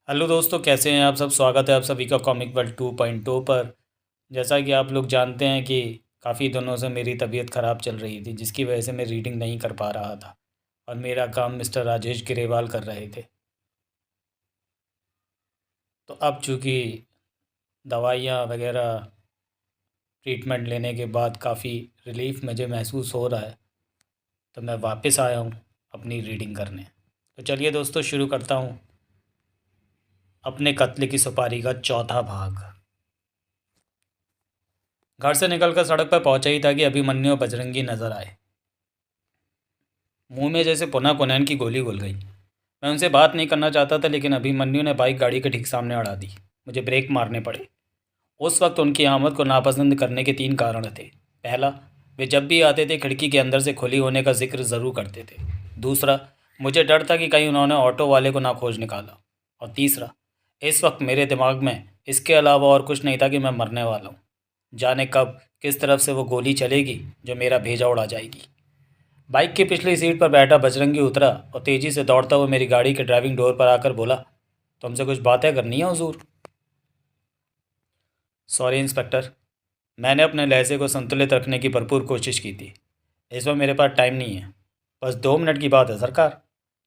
Hello दोस्तों, कैसे हैं आप सब। स्वागत है आप सभी का कॉमिक वर्ल्ड 2.0 पर। जैसा कि आप लोग जानते हैं कि काफ़ी दिनों से मेरी तबीयत ख़राब चल रही थी, जिसकी वजह से मैं रीडिंग नहीं कर पा रहा था और मेरा काम मिस्टर राजेश ग्रेवाल कर रहे थे। तो अब चूँकि दवाइयाँ वगैरह ट्रीटमेंट लेने के बाद काफ़ी रिलीफ मुझे महसूस हो रहा है, तो मैं वापस आया हूँ अपनी रीडिंग करने। तो चलिए दोस्तों, शुरू करता हूँ अपने कत्ल की सुपारी का चौथा भाग। घर से निकलकर सड़क पर पहुंचा ही था कि अभिमन्यु और बजरंगी नजर आए। मुंह में जैसे पुनः पुनैन की गोली घुल गई। मैं उनसे बात नहीं करना चाहता था, लेकिन अभिमन्यु ने बाइक गाड़ी के ठीक सामने अड़ा दी। मुझे ब्रेक मारने पड़े। उस वक्त उनकी आमद को नापसंद करने के 3 कारण थे। पहला, वे जब भी आते थे खिड़की के अंदर से खुली होने का जिक्र ज़रूर करते थे। दूसरा, मुझे डर था कि कहीं उन्होंने ऑटो वाले को ना खोज निकाला। और तीसरा, इस वक्त मेरे दिमाग में इसके अलावा और कुछ नहीं था कि मैं मरने वाला हूँ। जाने कब किस तरफ से वो गोली चलेगी जो मेरा भेजा उड़ा जाएगी। बाइक की पिछली सीट पर बैठा बजरंगी उतरा और तेज़ी से दौड़ता हुआ मेरी गाड़ी के ड्राइविंग डोर पर आकर बोला, तुमसे कुछ बातें करनी है हुजूर। सॉरी इंस्पेक्टर, मैंने अपने लहजे को संतुलित रखने की भरपूर कोशिश की थी। इस वक्त मेरे पास टाइम नहीं है, बस 2 मिनट की बात है सरकार।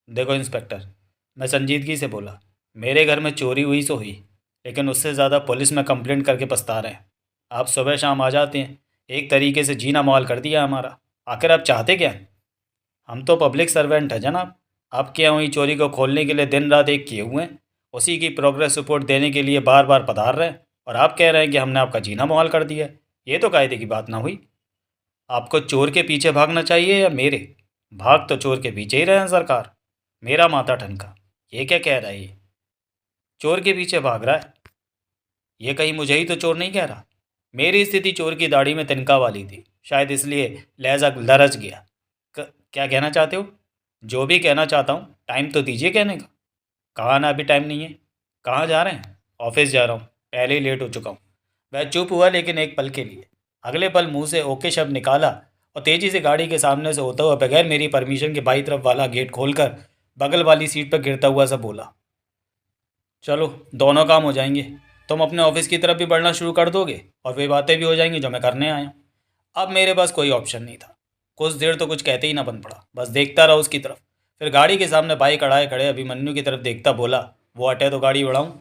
देखो इंस्पेक्टर, मैं संजीदगी से बोला, मेरे घर में चोरी हुई सो हुई, लेकिन उससे ज़्यादा पुलिस में कंप्लेंट करके पछता रहे हैं। आप सुबह शाम आ जाते हैं, एक तरीके से जीना मुहाल कर दिया हमारा। आखिर आप चाहते क्या हैं? हम तो पब्लिक सर्वेंट हैं जनाब। आपके यहाँ हुई चोरी को खोलने के लिए दिन रात एक किए हुए हैं, उसी की प्रोग्रेस रिपोर्ट देने के लिए बार बार पधार रहे हैं, और आप कह रहे हैं कि हमने आपका जीना मुहाल कर दिया है। ये तो कायदे की बात ना हुई। आपको चोर के पीछे भागना चाहिए या मेरे? भाग तो चोर के पीछे ही रहे हैं सरकार। मेरा माथा ठनका। ये क्या कह रहा है ये? चोर के पीछे भाग रहा है? ये कहीं मुझे ही तो चोर नहीं कह रहा। मेरी स्थिति चोर की दाढ़ी में तिनका वाली थी, शायद इसलिए लहजा लरच गया। क्या कहना चाहते हो? जो भी कहना चाहता हूँ, टाइम तो दीजिए कहने का। कहाँ ना, अभी टाइम नहीं है। कहाँ जा रहे हैं? ऑफिस जा रहा हूँ, पहले ही लेट हो चुका हूँ। वह चुप हुआ, लेकिन एक पल के लिए। अगले पल मुंह से ओके शब्द निकाला और तेजी से गाड़ी के सामने से होता हुआ बगैर मेरी परमिशन के बाई तरफ वाला गेट खोलकर बगल वाली सीट पर गिरता हुआ सा बोला, चलो दोनों काम हो जाएंगे। तुम अपने ऑफिस की तरफ भी बढ़ना शुरू कर दोगे और वे बातें भी हो जाएंगी जो मैं करने आया हूँ। अब मेरे पास कोई ऑप्शन नहीं था। कुछ देर तो कुछ कहते ही ना बन पड़ा, बस देखता रहा उसकी तरफ। फिर गाड़ी के सामने बाइक अड़ाए खड़े अभिमन्यु की तरफ देखता बोला, वो हटे तो गाड़ी बढ़ाऊँ?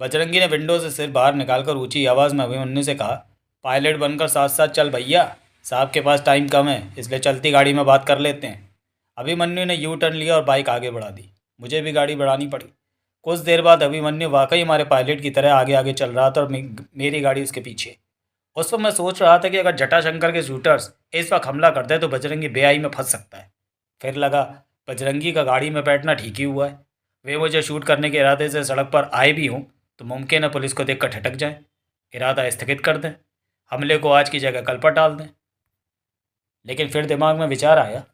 बजरंगी ने विंडो से सिर बाहर निकालकर ऊंची आवाज़ में अभिमन्यु से कहा, पायलट बनकर साथ साथ चल भैया, साहब के पास टाइम कम है, इसलिए चलती गाड़ी में बात कर लेते हैं। अभिमन्यु ने यू टर्न लिया और बाइक आगे बढ़ा दी। मुझे भी गाड़ी बढ़ानी पड़ी। कुछ देर बाद अभिमन्यु वाकई हमारे पायलट की तरह आगे आगे चल रहा था और मेरी गाड़ी उसके पीछे। उस वक्त मैं सोच रहा था कि अगर जटाशंकर के शूटर्स इस वक्त हमला करते हैं तो बजरंगी बेआई में फंस सकता है। फिर लगा, बजरंगी का गाड़ी में बैठना ठीक ही हुआ है। वे मुझे शूट करने के इरादे से सड़क पर आए भी हों तो मुमकिन है पुलिस को देखकर ठटक जाएं, इरादा स्थगित कर दें, हमले को आज की जगह कल पर टाल दें। लेकिन फिर दिमाग में विचार आया,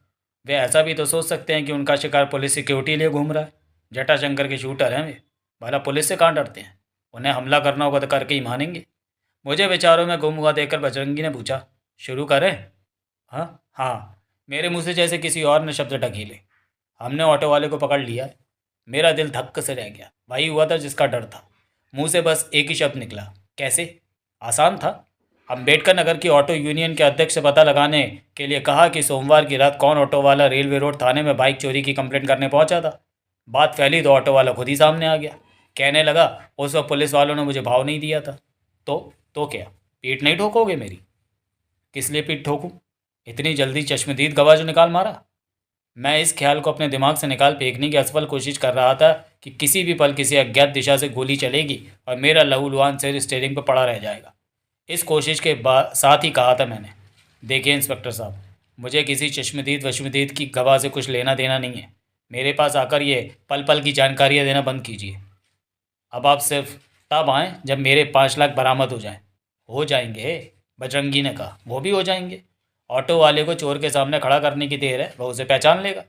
वे ऐसा भी तो सोच सकते हैं कि उनका शिकार पुलिस सिक्योरिटी लिए घूम रहा है। जटाशंकर के शूटर हैं वे, भला पुलिस से कहाँ डरते हैं? उन्हें हमला करना होगा तो करके ही मानेंगे। मुझे विचारों में गुम हुआ देखकर बजरंगी ने पूछा, शुरू करें? हाँ हाँ, मेरे मुंह से जैसे किसी और ने शब्द ढकीले। हमने ऑटो वाले को पकड़ लिया है। मेरा दिल धक्क से रह गया। वही हुआ था जिसका डर था। मुंह से बस एक ही शब्द निकला, कैसे? आसान था। अम्बेडकर नगर की ऑटो यूनियन के अध्यक्ष से पता लगाने के लिए कहा कि सोमवार की रात कौन ऑटो वाला रेलवे रोड थाने में बाइक चोरी की कंप्लेंट करने पहुंचा था। बात फैली तो ऑटो वाला खुद ही सामने आ गया। कहने लगा, उस वक्त पुलिस वालों ने मुझे भाव नहीं दिया था। तो क्या, पीठ नहीं ठोकोगे मेरी? किस लिए पीठ ठोकूं? इतनी जल्दी चश्मदीद गवाह जो निकाल मारा? मैं इस ख्याल को अपने दिमाग से निकाल फेंकने की असफल कोशिश कर रहा था कि किसी भी पल किसी अज्ञात दिशा से गोली चलेगी और मेरा लहूलुहान सिर स्टीयरिंग पर पड़ा रह जाएगा। इस कोशिश के साथ ही कहा था मैंने, देखिए इंस्पेक्टर साहब, मुझे किसी चश्मदीद वश्मदीद की गवाह से कुछ लेना देना नहीं है। मेरे पास आकर ये पल पल की जानकारियाँ देना बंद कीजिए। अब आप सिर्फ तब आएँ जब मेरे 5 लाख बरामद हो जाएं। हो जाएंगे, बजरंगी ने कहा, वो भी हो जाएंगे। ऑटो वाले को चोर के सामने खड़ा करने की देर है, वह उसे पहचान लेगा।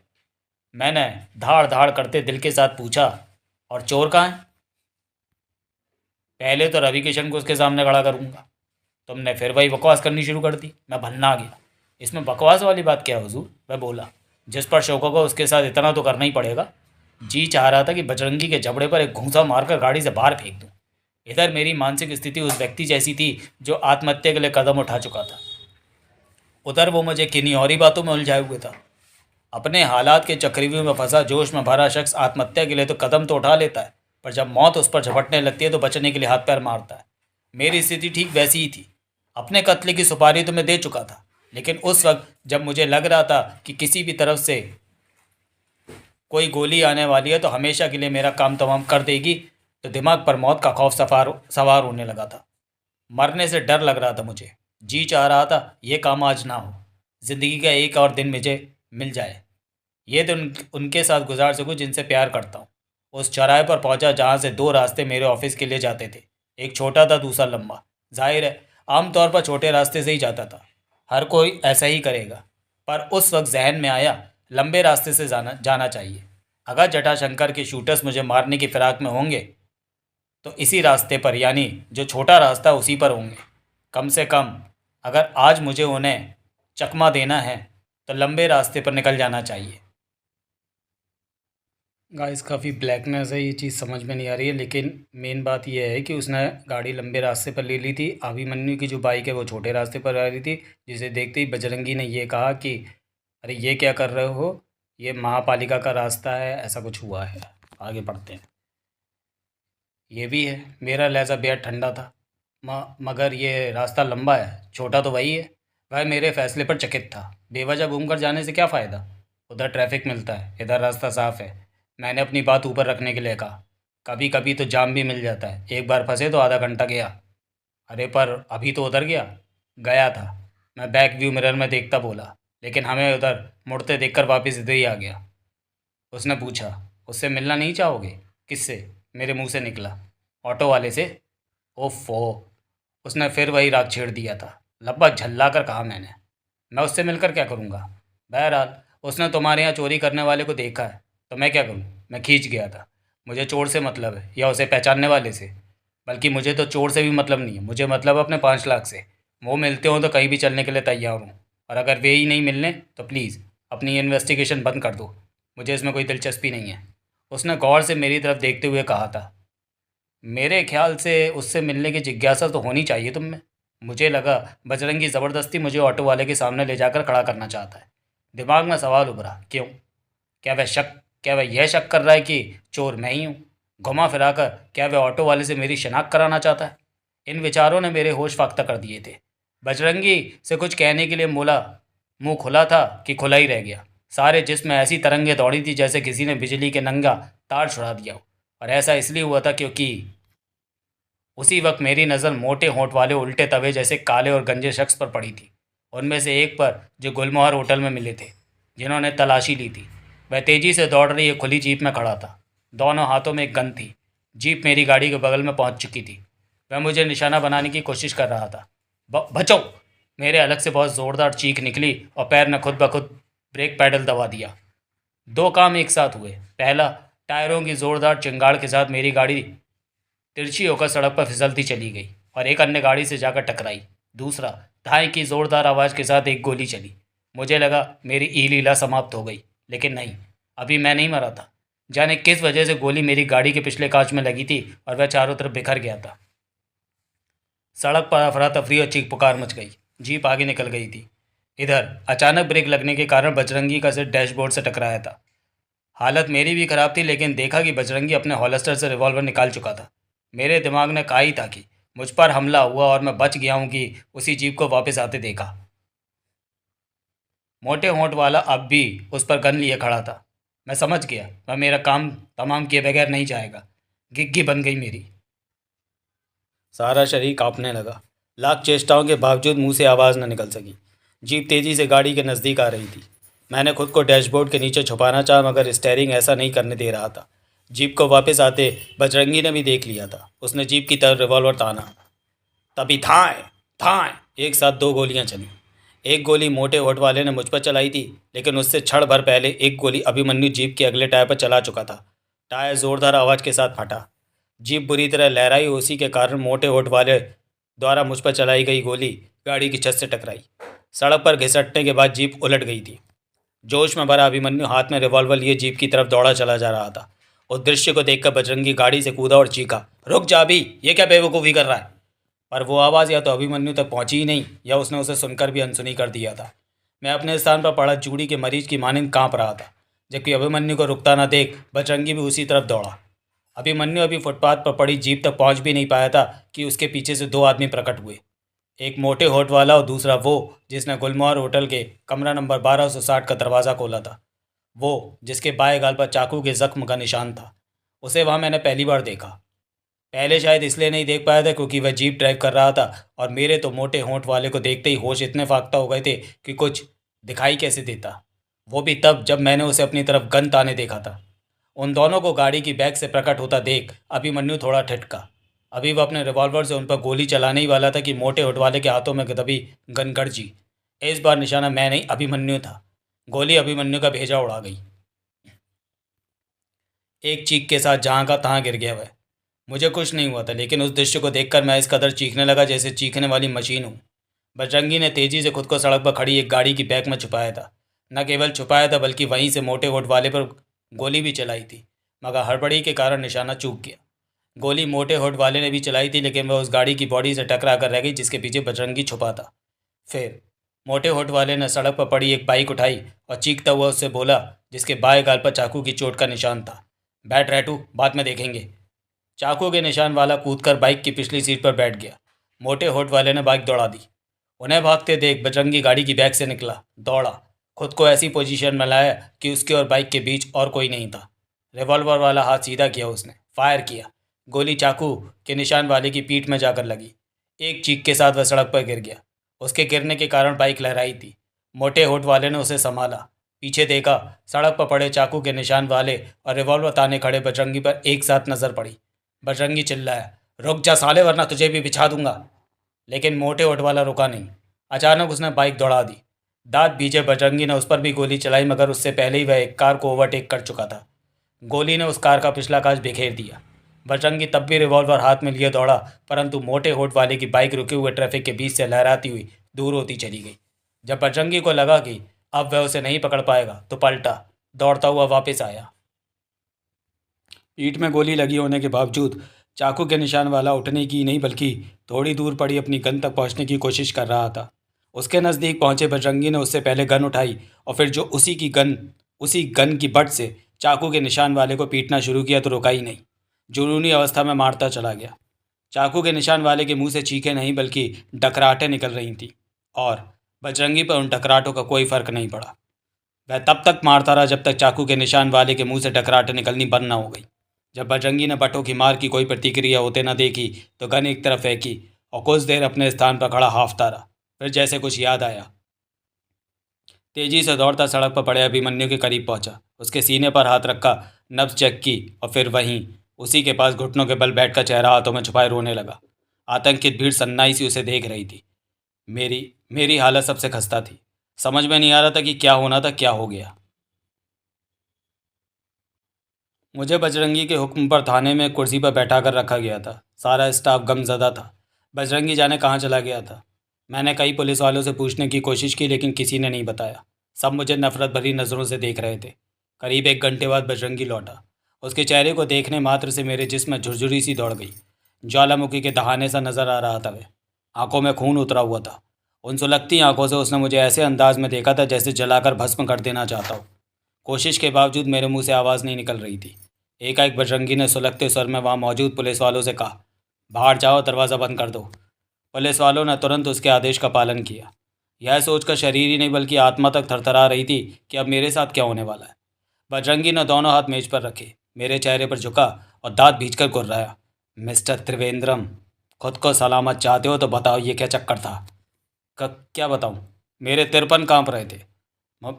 मैंने धाड़ धाड़ करते दिल के साथ पूछा, और चोर कहाँ है? पहले तो रवि किशन को उसके सामने खड़ा करूँगा। तुमने फिर वही बकवास करनी शुरू कर दी। मैं भन्ना आ गया। इसमें बकवास वाली बात क्या है हुजूर? मैं बोला, जिस पर शौक होगा उसके साथ इतना तो करना ही पड़ेगा। जी चाह रहा था कि बजरंगी के जबड़े पर एक घूंसा मारकर गाड़ी से बाहर फेंक दूं। इधर मेरी मानसिक स्थिति उस व्यक्ति जैसी थी जो आत्महत्या के लिए कदम उठा चुका था। उधर वो मुझे किन्हीं और ही बातों में उलझाए हुए था। अपने हालात के चक्रव्यूह में फंसा जोश में भरा शख्स आत्महत्या के लिए तो कदम तो उठा लेता है, पर जब मौत उस पर झपटने लगती है तो बचने के लिए हाथ पैर मारता है। मेरी स्थिति ठीक वैसी ही थी। अपने कत्ल की सुपारी तो मैं दे चुका था, लेकिन उस वक्त जब मुझे लग रहा था कि किसी भी तरफ से कोई गोली आने वाली है तो हमेशा के लिए मेरा काम तमाम कर देगी, तो दिमाग पर मौत का खौफ सवार होने लगा था। मरने से डर लग रहा था मुझे। जी चाह रहा था ये काम आज ना हो, ज़िंदगी का एक और दिन मुझे मिल जाए, ये दिन उनके साथ गुजार सकूं जिनसे प्यार करता हूँ। उस चौराहे पर पहुंचा जहाँ से दो रास्ते मेरे ऑफिस के लिए जाते थे। एक छोटा था, दूसरा लंबा। जाहिर है आमतौर पर छोटे रास्ते से ही जाता था, हर कोई ऐसा ही करेगा। पर उस वक्त जहन में आया लंबे रास्ते से जाना चाहिए। अगर जटाशंकर के शूटर्स मुझे मारने की फिराक में होंगे तो इसी रास्ते पर, यानी जो छोटा रास्ता उसी पर होंगे। कम से कम अगर आज मुझे उन्हें चकमा देना है तो लंबे रास्ते पर निकल जाना चाहिए। गाइस काफ़ी ब्लैकनेस है, ये चीज़ समझ में नहीं आ रही है, लेकिन मेन बात यह है कि उसने गाड़ी लंबे रास्ते पर ले ली थी। अभिमन्यु की जो बाइक है वो छोटे रास्ते पर आ रही थी, जिसे देखते ही बजरंगी ने ये कहा कि अरे ये क्या कर रहे हो, ये महापालिका का रास्ता है, ऐसा कुछ हुआ है। आगे बढ़ते हैं। ये भी है, मेरा लहजा बेहद ठंडा था। मगर ये रास्ता लंबा है, छोटा तो वही है। वह मेरे फैसले पर चकित था। बेवजह घूमकर जाने से क्या फ़ायदा, उधर ट्रैफिक मिलता है, इधर रास्ता साफ है। मैंने अपनी बात ऊपर रखने के लिए कहा, कभी कभी तो जाम भी मिल जाता है, एक बार फंसे तो आधा घंटा गया। अरे पर अभी तो उधर गया था, मैं बैक व्यू मिरर में देखता बोला, लेकिन हमें उधर मुड़ते देखकर वापस इधर ही आ गया। उसने पूछा, उससे मिलना नहीं चाहोगे? किससे? मेरे मुंह से निकला, ऑटो वाले से। ओफो, उसने फिर वही राग छेड़ दिया था। लगभग झल्ला कर कहा मैंने, मैं उससे मिलकर क्या करूँगा? बहरहाल उसने तुम्हारे यहाँ चोरी करने वाले को देखा है, तो मैं क्या करूँ? मैं खींच गया था। मुझे चोर से मतलब है, या उसे पहचानने वाले से? बल्कि मुझे तो चोर से भी मतलब नहीं है, मुझे मतलब अपने 5 लाख से। वो मिलते हो तो कहीं भी चलने के लिए तैयार हूँ, और अगर वे ही नहीं मिलने तो प्लीज़ अपनी इन्वेस्टिगेशन बंद कर दो, मुझे इसमें कोई दिलचस्पी नहीं है। उसने गौर से मेरी तरफ देखते हुए कहा था। मेरे ख्याल से उससे मिलने की जिज्ञासा तो होनी चाहिए तुम में। मुझे लगा बजरंगी ज़बरदस्ती मुझे ऑटो वाले के सामने ले जाकर खड़ा करना चाहता है। दिमाग में सवाल उभरा, क्यों? क्या वह यह शक कर रहा है कि चोर मैं ही हूँ? घुमा फिरा कर क्या वह ऑटो वाले से मेरी शिनाख्त कराना चाहता है? इन विचारों ने मेरे होश फाख्ता कर दिए थे। बजरंगी से कुछ कहने के लिए मोला मुंह खुला था कि खुला ही रह गया। सारे जिस्म में ऐसी तरंगें दौड़ी थी जैसे किसी ने बिजली के नंगा तार छुड़ा दिया हो। और ऐसा इसलिए हुआ था क्योंकि उसी वक्त मेरी नज़र मोटे होंठ वाले उल्टे तवे जैसे काले और गंजे शख्स पर पड़ी थी। उनमें से एक पर जो गुलमोहर होटल में मिले थे, जिन्होंने तलाशी ली थी। वह तेज़ी से दौड़ रही एक खुली जीप में खड़ा था। दोनों हाथों में एक गन थी। जीप मेरी गाड़ी के बगल में पहुंच चुकी थी। वह मुझे निशाना बनाने की कोशिश कर रहा था। बचो! मेरे अलग से बहुत ज़ोरदार चीख निकली और पैर ने खुद ब खुद ब्रेक पैडल दबा दिया। दो काम एक साथ हुए। पहला, टायरों की ज़ोरदार चिंगाड़ के साथ मेरी गाड़ी तिरछी होकर सड़क पर फिसलती चली गई और एक अन्य गाड़ी से जाकर टकराई। दूसरा, धाई की ज़ोरदार आवाज़ के साथ एक गोली चली। मुझे लगा मेरी ई लीला समाप्त हो गई, लेकिन नहीं, अभी मैं नहीं मरा था। जाने किस वजह से गोली मेरी गाड़ी के पिछले कांच में लगी थी और वह चारों तरफ बिखर गया था। सड़क पर अफरा तफरी और चीख पुकार मच गई। जीप आगे निकल गई थी। इधर अचानक ब्रेक लगने के कारण बजरंगी का सिर डैशबोर्ड से टकराया था। हालत मेरी भी खराब थी, लेकिन देखा कि बजरंगी अपने हॉलस्टर से रिवॉल्वर निकाल चुका था। मेरे दिमाग ने कहा ही था कि मुझ पर हमला हुआ और मैं बच गया हूं कि उसी जीप को वापस आते देखा। मोटे होंठ वाला अब भी उस पर गन लिए खड़ा था। मैं समझ गया वह मेरा काम तमाम किए बगैर नहीं जाएगा। गिग्गी बन गई मेरी। सारा शरीर कांपने लगा। लाख चेष्टाओं के बावजूद मुंह से आवाज़ न निकल सकी। जीप तेज़ी से गाड़ी के नज़दीक आ रही थी। मैंने खुद को डैशबोर्ड के नीचे छुपाना चाहा, मगर स्टीयरिंग ऐसा नहीं करने दे रहा था। जीप को वापस आते बजरंगी ने भी देख लिया था। उसने जीप की तरफ रिवॉल्वर ताना। तभी थाएं थाएं एक साथ दो गोलियां चली। एक गोली मोटे होठ वाले ने मुझ पर चलाई थी, लेकिन उससे क्षण भर पहले एक गोली अभिमन्यु जीप के अगले टायर पर चला चुका था। टायर जोरदार आवाज़ के साथ फटा। जीप बुरी तरह लहराई। उसी के कारण मोटे होठ वाले द्वारा मुझ पर चलाई गई गोली गाड़ी की छत से टकराई। सड़क पर घिसटने के बाद जीप उलट गई थी। जोश में भरा अभिमन्यु हाथ में रिवॉल्वर लिए जीप की तरफ दौड़ा चला जा रहा था। उस दृश्य को देखकर बजरंगी गाड़ी से कूदा और चीखा, रुक जा अभी, ये क्या बेवकूफ़ी कर रहा है। पर वो आवाज़ या तो अभिमन्यु तक पहुंची ही नहीं, या उसने उसे सुनकर भी अनसुनी कर दिया था। मैं अपने स्थान पर पड़ा चूड़ी के मरीज की मानिंद कांप रहा था, जबकि अभिमन्यु को रुकता न देख बजरंगी भी उसी तरफ दौड़ा। अभिमन्यु अभी फुटपाथ पर पड़ी जीप तक पहुंच भी नहीं पाया था कि उसके पीछे से दो आदमी प्रकट हुए। एक मोटे होठ वाला और दूसरा वो जिसने गुलमोहर होटल के कमरा नंबर 1260 का दरवाज़ा खोला था। वो जिसके बाएं गाल पर चाकू के जख्म का निशान था। उसे वहाँ मैंने पहली बार देखा। पहले शायद इसलिए नहीं देख पाया था क्योंकि वह जीप ड्राइव कर रहा था, और मेरे तो मोटे होंठ वाले को देखते ही होश इतने फाख्ता हो गए थे कि कुछ दिखाई कैसे देता। वो भी तब जब मैंने उसे अपनी तरफ गन ताने देखा था। उन दोनों को गाड़ी की बैक से प्रकट होता देख अभिमन्यु थोड़ा ठिठका। अभी वह अपने रिवॉल्वर से उन पर गोली चलाने ही वाला था कि मोटे होठ वाले के हाथों में दबी गन गड़जी। इस बार निशाना मैं नहीं, अभिमन्यु था। गोली अभिमन्यु का भेजा उड़ा गई। एक चीख के साथ जहाँ का तहाँ गिर गया वह। मुझे कुछ नहीं हुआ था, लेकिन उस दृश्य को देखकर मैं इस कदर चीखने लगा जैसे चीखने वाली मशीन हूँ। बजरंगी ने तेजी से खुद को सड़क पर खड़ी एक गाड़ी की बैक में छुपाया था। न केवल छुपाया था बल्कि वहीं से मोटे होठ वाले पर गोली भी चलाई थी, मगर हड़बड़ी के कारण निशाना चूक गया। गोली मोटे होठ वाले ने भी चलाई थी, लेकिन वह उस गाड़ी की बॉडी से टकरा कर रह गई जिसके पीछे बजरंगी छुपा था। फिर मोटे होठ वाले ने सड़क पर पड़ी एक बाइक उठाई और चीखता हुआ उससे बोला, जिसके बाएं गाल पर चाकू की चोट का निशान था, बैठ रेटू, बाद में देखेंगे। चाकू के निशान वाला कूदकर बाइक की पिछली सीट पर बैठ गया। मोटे होठ वाले ने बाइक दौड़ा दी। उन्हें भागते देख बजरंगी गाड़ी की बैक से निकला, दौड़ा, खुद को ऐसी पोजीशन में लाया कि उसके और बाइक के बीच और कोई नहीं था। रिवॉल्वर वाला हाथ सीधा किया, उसने फायर किया। गोली चाकू के निशान वाले की पीठ में जाकर लगी। एक चीख के साथ वह सड़क पर गिर गया। उसके गिरने के कारण बाइक लहराई थी। मोटे होठ वाले ने उसे संभाला, पीछे देखा। सड़क पर पड़े चाकू के निशान वाले और रिवॉल्वर ताने खड़े बजरंगी पर एक साथ नजर पड़ी। बजरंगी चिल्लाया, रुक जा साले, वरना तुझे भी बिछा दूंगा। लेकिन मोटे होठ वाला रुका नहीं। अचानक उसने बाइक दौड़ा दी। दांत भीजे बजरंगी ने उस पर भी गोली चलाई, मगर उससे पहले ही वह एक कार को ओवरटेक कर चुका था। गोली ने उस कार का पिछला कांच बिखेर दिया। बजरंगी तब भी रिवॉल्वर हाथ में लिए दौड़ा, परंतु मोटे होठ वाले की बाइक रुके हुए ट्रैफिक के बीच से लहराती हुई दूर होती चली गई। जब बजरंगी को लगा कि अब वह उसे नहीं पकड़ पाएगा, तो पलटा, दौड़ता हुआ वापस आया। पीठ में गोली लगी होने के बावजूद चाकू के निशान वाला उठने की नहीं बल्कि थोड़ी दूर पड़ी अपनी गन तक पहुंचने की कोशिश कर रहा था। उसके नज़दीक पहुंचे बजरंगी ने उससे पहले गन उठाई और फिर उसी गन की बट से चाकू के निशान वाले को पीटना शुरू किया, तो रुका ही नहीं। जुनूनी अवस्था में मारता चला गया। चाकू के निशान वाले के मुंह से चीखें नहीं बल्कि डकराहटें निकल रही थीं, और बजरंगी पर उन डकराहटों का कोई फर्क नहीं पड़ा। वह तब तक मारता रहा जब तक चाकू के निशान वाले के मुंह से डकराहटें निकलनी बंद ना हो गई। जब बजरंगी ने बटों की मार की कोई प्रतिक्रिया होते न देखी, तो गन एक तरफ फेंकी और कुछ देर अपने स्थान पर खड़ा हाफता रहा। फिर जैसे कुछ याद आया, तेजी से दौड़ता सड़क पर पड़े अभिमन्यु के करीब पहुंचा। उसके सीने पर हाथ रखा, नब्ज चेक की और फिर वहीं उसी के पास घुटनों के बल बैठकर चेहरा हाथों में छुपाए रोने लगा। आतंकित भीड़ सन्नाई सी उसे देख रही थी। मेरी मेरी हालत सबसे खस्ता थी। समझ में नहीं आ रहा था कि क्या होना था, क्या हो गया। मुझे बजरंगी के हुक्म पर थाने में कुर्सी पर बैठा कर रखा गया था। सारा स्टाफ गमज़दा था। बजरंगी जाने कहाँ चला गया था। मैंने कई पुलिस वालों से पूछने की कोशिश की, लेकिन किसी ने नहीं बताया। सब मुझे नफरत भरी नज़रों से देख रहे थे। करीब 1 घंटे बाद बजरंगी लौटा। उसके चेहरे को देखने मात्र से मेरे जिस्म में झुरझुरी सी दौड़ गई। ज्वालामुखी के दहाने सा नज़र आ रहा था वह। आंखों में खून उतरा हुआ था। उन सुलगती आंखों से उसने मुझे ऐसे अंदाज में देखा था जैसे जलाकर भस्म कर देना चाहता हो। कोशिश के बावजूद मेरे मुंह से आवाज़ नहीं निकल रही थी। एकाएक बजरंगी ने सुलगते स्वर में वहाँ मौजूद पुलिस वालों से कहा, बाहर जाओ, दरवाज़ा बंद कर दो। पुलिस वालों ने तुरंत उसके आदेश का पालन किया। यह सोचकर शरीर ही नहीं बल्कि आत्मा तक थरथरा रही थी कि अब मेरे साथ क्या होने वाला है। बजरंगी ने दोनों हाथ मेज पर रखे, मेरे चेहरे पर झुका और दांत भींचकर गुर्राया, मिस्टर त्रिवेंद्रम, खुद को सलामत चाहते हो तो बताओ ये क्या चक्कर था। क्या बताऊं? मेरे तिरपन कांप रहे थे।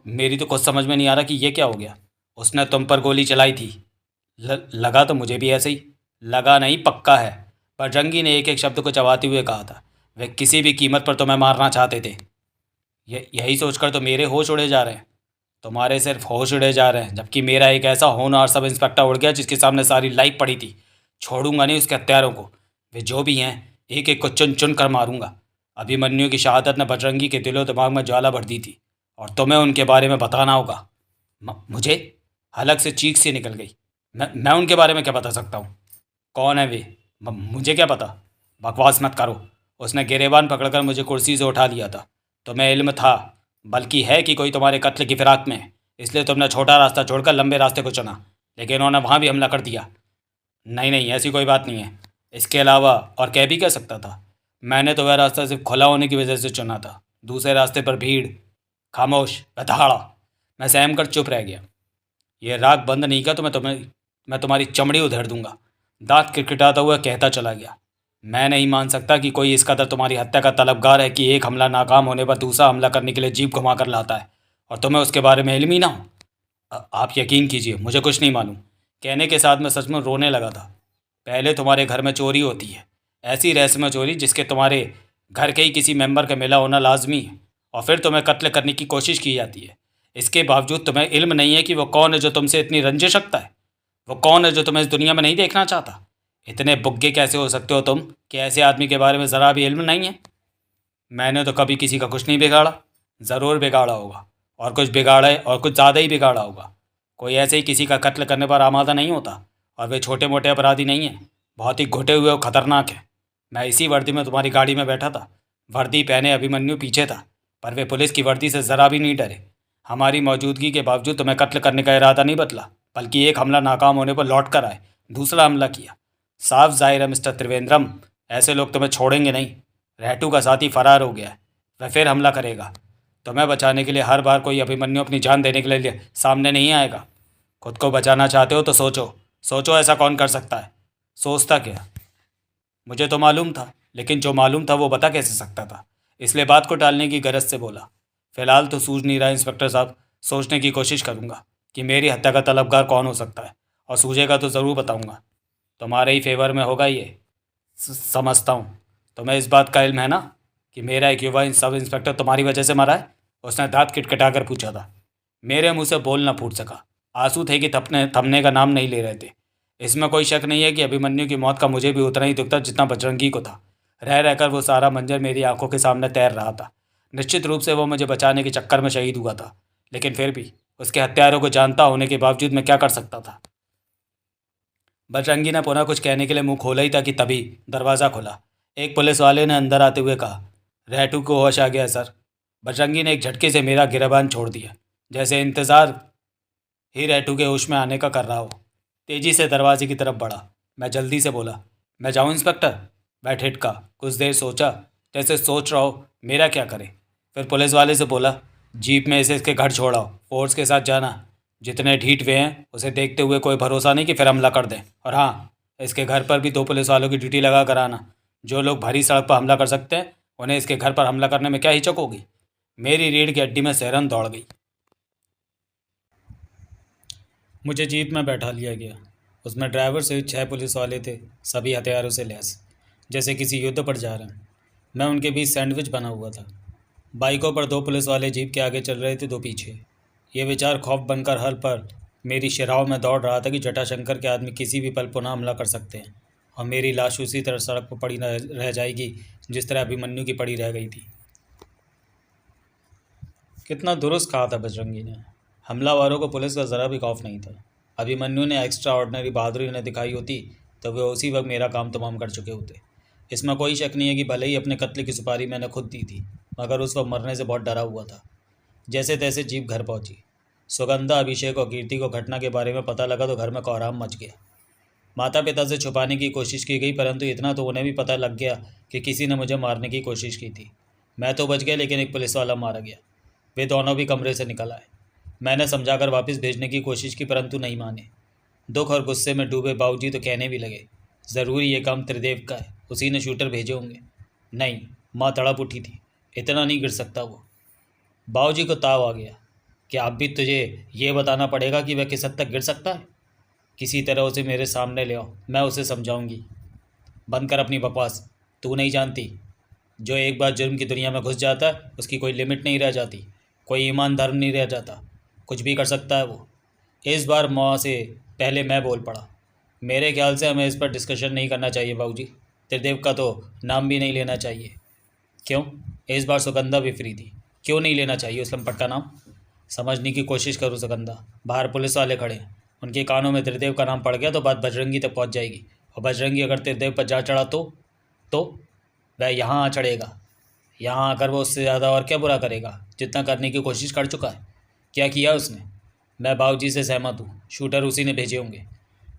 मेरी तो कुछ समझ में नहीं आ रहा कि ये क्या हो गया। उसने तुम पर गोली चलाई थी। लगा तो मुझे भी ऐसे ही। लगा नहीं, पक्का है। बजरंगी ने एक एक शब्द को चबाते हुए कहा था। वे किसी भी कीमत पर तुम्हें मारना चाहते थे। यही सोचकर तो मेरे होश उड़े जा रहे हैं। तुम्हारे सिर्फ होश उड़े जा रहे हैं, जबकि मेरा एक ऐसा होनहार सब इंस्पेक्टर उड़ गया जिसके सामने सारी लाइफ पड़ी थी। छोड़ूंगा नहीं उसके हत्यारों को। वे जो भी हैं, एक एक को चुन चुन कर मारूंगा। अभिमन्यु की शहादत ने बजरंगी के दिलो दिमाग में ज्वाला भर दी थी और तुम्हें उनके बारे में बताना होगा। मुझे? हलक से चीख सी निकल गई। मैं उनके बारे में क्या बता सकता हूँ? कौन है वे? मुझे क्या पता। बकवास मत करो। उसने गिरेबान पकड़कर मुझे कुर्सी से उठा लिया था। तुम्हें इल्म था, बल्कि है कि कोई तुम्हारे कत्ल की फिराक में है, इसलिए तुमने छोटा रास्ता छोड़कर लंबे रास्ते को चुना, लेकिन उन्होंने वहाँ भी हमला कर दिया। नहीं नहीं, ऐसी कोई बात नहीं है। इसके अलावा और कह भी कह सकता था। मैंने तो वह रास्ता सिर्फ खुला होने की वजह से चुना था। दूसरे रास्ते पर भीड़। खामोश बतहाड़ा। मैं सहम कर चुप रह गया। यह राग बंद नहीं किया तो मैं तुम्हारी चमड़ी उधेड़ दूंगा। दांत किटकिटाता हुआ कहता चला गया। मैं नहीं मान सकता कि कोई इस कदर तुम्हारी हत्या का तलबगार है कि एक हमला नाकाम होने पर दूसरा हमला करने के लिए जीप घुमा कर लाता है और तुम्हें उसके बारे में इल्म ही ना हो। आप यकीन कीजिए, मुझे कुछ नहीं मालूम। कहने के साथ मैं सच में रोने लगा था। पहले तुम्हारे घर में चोरी होती है, ऐसी रहस्यमय चोरी जिसके तुम्हारे घर के ही किसी मेंबर का मिला होना लाजमी है, और फिर तुम्हें कत्ल करने की कोशिश की जाती है। इसके बावजूद तुम्हें इल्म नहीं है कि वो कौन है जो तुमसे इतनी रंजिश रखता है। वो कौन है जो तुम्हें इस दुनिया में नहीं देखना चाहता। इतने बुग्गे कैसे हो सकते हो तुम कि ऐसे आदमी के बारे में ज़रा भी इल्म नहीं है। मैंने तो कभी किसी का कुछ नहीं बिगाड़ा। ज़रूर बिगाड़ा होगा, और कुछ बिगाड़ा है, और कुछ ज़्यादा ही बिगाड़ा होगा। कोई ऐसे ही किसी का कत्ल करने पर आमादा नहीं होता, और वे छोटे मोटे अपराधी नहीं हैं, बहुत ही घुटे हुए और ख़तरनाक हैं। मैं इसी वर्दी में तुम्हारी गाड़ी में बैठा था। वर्दी पहने अभिमन्यु पीछे था, पर वे पुलिस की वर्दी से ज़रा भी नहीं डरे। हमारी मौजूदगी के बावजूद तुम्हें कत्ल करने का इरादा नहीं बदला, बल्कि एक हमला नाकाम होने पर लौट कर आए, दूसरा हमला किया। साफ जाहिर है मिस्टर त्रिवेंद्रम, ऐसे लोग तुम्हें छोड़ेंगे नहीं। रेटू का साथी फरार हो गया है, वह फिर हमला करेगा। तुम्हें बचाने के लिए हर बार कोई अभिमन्यु अपनी जान देने के लिए सामने नहीं आएगा। खुद को बचाना चाहते हो तो सोचो, सोचो ऐसा कौन कर सकता है। सोचता क्या? मुझे तो मालूम था, लेकिन जो मालूम था वो बता कैसे सकता था, इसलिए बात को टालने की गरज से बोला। फिलहाल तो सूझ नहीं रहा इंस्पेक्टर साहब। सोचने की कोशिश करूंगा कि मेरी हत्या का तलबगार कौन हो सकता है, और सूझेगा तो ज़रूर बताऊंगा। तुम्हारे ही फेवर में होगा ये, समझता हूँ। तुम्हें इस बात का इल्म है ना कि मेरा एक युवा सब इंस्पेक्टर तुम्हारी वजह से मरा है? उसने दांत किटकिटाकर पूछा था। मेरे मुंह से बोल ना फूट सका। आंसू थे कि थमने का नाम नहीं ले रहे थे। इसमें कोई शक नहीं है कि अभिमन्यु की मौत का मुझे भी उतना ही दुख था जितना बजरंगी को था। रह रहकर वो सारा मंजर मेरी आंखों के सामने तैर रहा था। निश्चित रूप से वो मुझे बचाने के चक्कर में शहीद हुआ था, लेकिन फिर भी उसके हत्यारों को जानता होने के बावजूद मैं क्या कर सकता था। बजरंगी ने पुनः कुछ कहने के लिए मुंह खोला ही था कि तभी दरवाज़ा खुला। एक पुलिस वाले ने अंदर आते हुए कहा, रेटू को होश आ गया है सर। बजरंगी ने एक झटके से मेरा गिरबान छोड़ दिया, जैसे इंतज़ार ही रेटू के होश में आने का कर रहा हो। तेजी से दरवाजे की तरफ बढ़ा। मैं जल्दी से बोला, मैं जाऊं इंस्पेक्टर? वह ठिठका, कुछ देर सोचा, जैसे सोच रहा हो मेरा क्या करे। फिर पुलिस वाले से बोला, जीप में इसे इसके घर छोड़ाओ, फोर्स के साथ जाना। जितने ढीठ वे हैं उसे देखते हुए कोई भरोसा नहीं कि फिर हमला कर दें। और हाँ, इसके घर पर भी 2 पुलिस वालों की ड्यूटी लगा कर आना। जो लोग भारी सड़क पर हमला कर सकते हैं, उन्हें इसके घर पर हमला करने में क्या हिचक होगी। मेरी रीढ़ की हड्डी में सिहरन दौड़ गई। मुझे जीप में बैठा लिया गया। उसमें ड्राइवर सहित 6 पुलिस वाले थे, सभी हथियारों से लैस, जैसे किसी युद्ध पर जा रहे हैं। मैं उनके बीच सैंडविच बना हुआ था। बाइकों पर 2 पुलिस वाले जीप के आगे चल रहे थे, 2 पीछे। ये विचार खौफ बनकर हर पर मेरी शिराओं में दौड़ रहा था कि जटाशंकर के आदमी किसी भी पल पुनः हमला कर सकते हैं, और मेरी लाश उसी तरह सड़क पर पड़ी रह जाएगी जिस तरह अभिमन्यु की पड़ी रह गई थी। कितना दुरुस्त कहा था बजरंगी ने। हमलावरों को पुलिस का ज़रा भी खौफ नहीं था। अभिमन्यु ने एक्स्ट्रा ऑर्डिनरी बहादुरी ने दिखाई होती तो वे उसी वक्त मेरा काम तमाम कर चुके होते। इसमें कोई शक नहीं है कि भले ही अपने कत्ल की सुपारी मैंने खुद दी थी, मगर उस वक्त मरने से बहुत डरा हुआ था। जैसे तैसे जीप घर पहुंची। सुगंधा, अभिषेक और कीर्ति को घटना के बारे में पता लगा तो घर में कोहराम मच गया। माता पिता से छुपाने की कोशिश की गई, परंतु इतना तो उन्हें भी पता लग गया कि किसी ने मुझे मारने की कोशिश की थी। मैं तो बच गया, लेकिन एक पुलिस वाला मारा गया। वे दोनों भी कमरे से निकल आए। मैंने समझाकर वापस भेजने की कोशिश की, परंतु नहीं माने। दुख और गुस्से में डूबे बाबूजी तो कहने भी लगे, ज़रूरी ये काम त्रिदेव का है, उसी ने शूटर भेजे होंगे। नहीं, माँ तड़प उठी थी, इतना नहीं गिर सकता वो। बाबूजी को ताव आ गया कि अब भी तुझे ये बताना पड़ेगा कि वह किस हद तक गिर सकता है। किसी तरह उसे मेरे सामने ले आओ, मैं उसे समझाऊंगी। बंद कर अपनी बकवास। तू नहीं जानती, जो एक बार जुर्म की दुनिया में घुस जाता है उसकी कोई लिमिट नहीं रह जाती, कोई ईमान धर्म नहीं रह जाता, कुछ भी कर सकता है वो। इस बार माँ से पहले मैं बोल पड़ा। मेरे ख्याल से हमें इस पर डिस्कशन नहीं करना चाहिए बाबूजी। त्रिदेव का तो नाम भी नहीं लेना चाहिए। क्यों? इस बार सुगंधा भी फ्री थी। क्यों नहीं लेना चाहिए उस लंपट का नाम? समझने की कोशिश करो सुगंधा। बाहर पुलिस वाले खड़े हैं, उनके कानों में त्रिदेव का नाम पड़ गया तो बात बजरंगी तक पहुंच जाएगी, और बजरंगी अगर त्रिदेव पर जा चढ़ा तो वह यहाँ आ चढ़ेगा। यहाँ आकर वो उससे ज़्यादा और क्या बुरा करेगा, जितना करने की कोशिश कर चुका है। क्या किया उसने? मैं बाबूजी से सहमत हूँ, शूटर उसी ने भेजे होंगे।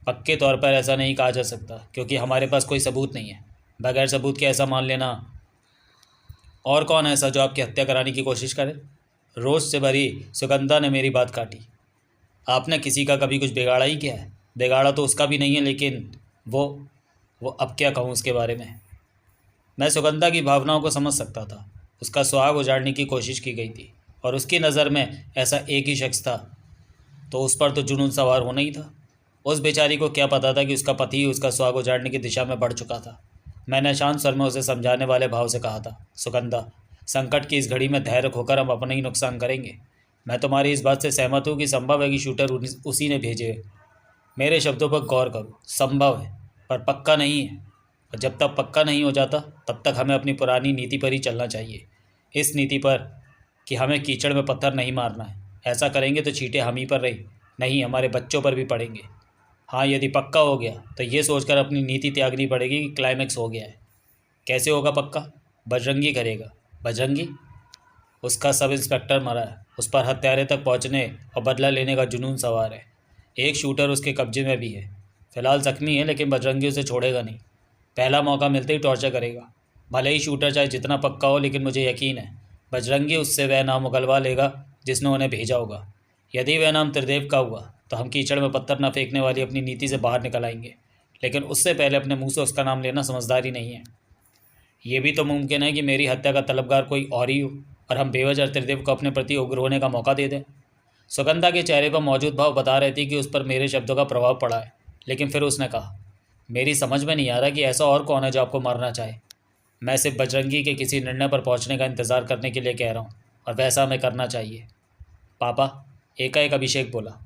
पक्के तौर पर ऐसा नहीं कहा जा सकता, क्योंकि हमारे पास कोई सबूत नहीं है। बगैर सबूत के ऐसा मान लेना। और कौन है ऐसा जो आपकी हत्या कराने की कोशिश करे? रोष से भरी सुगंधा ने मेरी बात काटी। आपने किसी का कभी कुछ बिगाड़ा ही क्या है? बिगाड़ा तो उसका भी नहीं है, लेकिन वो अब क्या कहूँ उसके बारे में। मैं सुगंधा की भावनाओं को समझ सकता था। उसका सुहाग उजाड़ने की कोशिश की गई थी, और उसकी नज़र में ऐसा एक ही शख्स था, तो उस पर तो जुनून सवार होना ही था। उस बेचारी को क्या पता था कि उसका पति उसका सुहाग उजाड़ने की दिशा में बढ़ चुका था। मैंने शांत स्वर में उसे समझाने वाले भाव से कहा था, सुगंधा, संकट की इस घड़ी में धैर्य खोकर हम अपना ही नुकसान करेंगे। मैं तुम्हारी इस बात से सहमत हूँ कि संभव है कि शूटर उसी ने भेजे। मेरे शब्दों पर गौर करो, संभव है पर पक्का नहीं है। और जब तक पक्का नहीं हो जाता तब तक हमें अपनी पुरानी नीति पर ही चलना चाहिए। इस नीति पर कि हमें कीचड़ में पत्थर नहीं मारना है। ऐसा करेंगे तो छींटे हम ही पर नहीं हमारे बच्चों पर भी पड़ेंगे। हाँ, यदि पक्का हो गया तो ये सोचकर अपनी नीति त्यागनी पड़ेगी कि क्लाइमैक्स हो गया है। कैसे होगा पक्का? बजरंगी करेगा। बजरंगी? उसका सब इंस्पेक्टर मरा है, उस पर हत्यारे तक पहुंचने और बदला लेने का जुनून सवार है। एक शूटर उसके कब्जे में भी है। फिलहाल जख्मी है, लेकिन बजरंगी उसे छोड़ेगा नहीं। पहला मौका मिलते ही टॉर्चर करेगा। भले ही शूटर चाहे जितना पक्का हो, लेकिन मुझे यकीन है बजरंगी उससे वह नाम उगलवा लेगा जिसने उन्हें भेजा होगा। यदि वह नाम त्रिदेव का हुआ तो हम कीचड़ में पत्थर न फेंकने वाली अपनी नीति से बाहर निकल आएंगे, लेकिन उससे पहले अपने मुंह से उसका नाम लेना समझदारी नहीं है। ये भी तो मुमकिन है कि मेरी हत्या का तलबगार कोई और ही हो, और हम बेवजह त्रिदेव को अपने प्रति उग्र होने का मौका दे दें। सुगंधा के चेहरे पर मौजूद भाव बता रहे थे कि उस पर मेरे शब्दों का प्रभाव पड़ा है, लेकिन फिर उसने कहा, मेरी समझ में नहीं आ रहा कि ऐसा और कौन है जो आपको मारना चाहे। मैं सिर्फ बजरंगी के किसी निर्णय पर पहुंचने का इंतज़ार करने के लिए कह रहा हूँ, और वैसा हमें करना चाहिए। पापा, एकाएक अभिषेक बोला।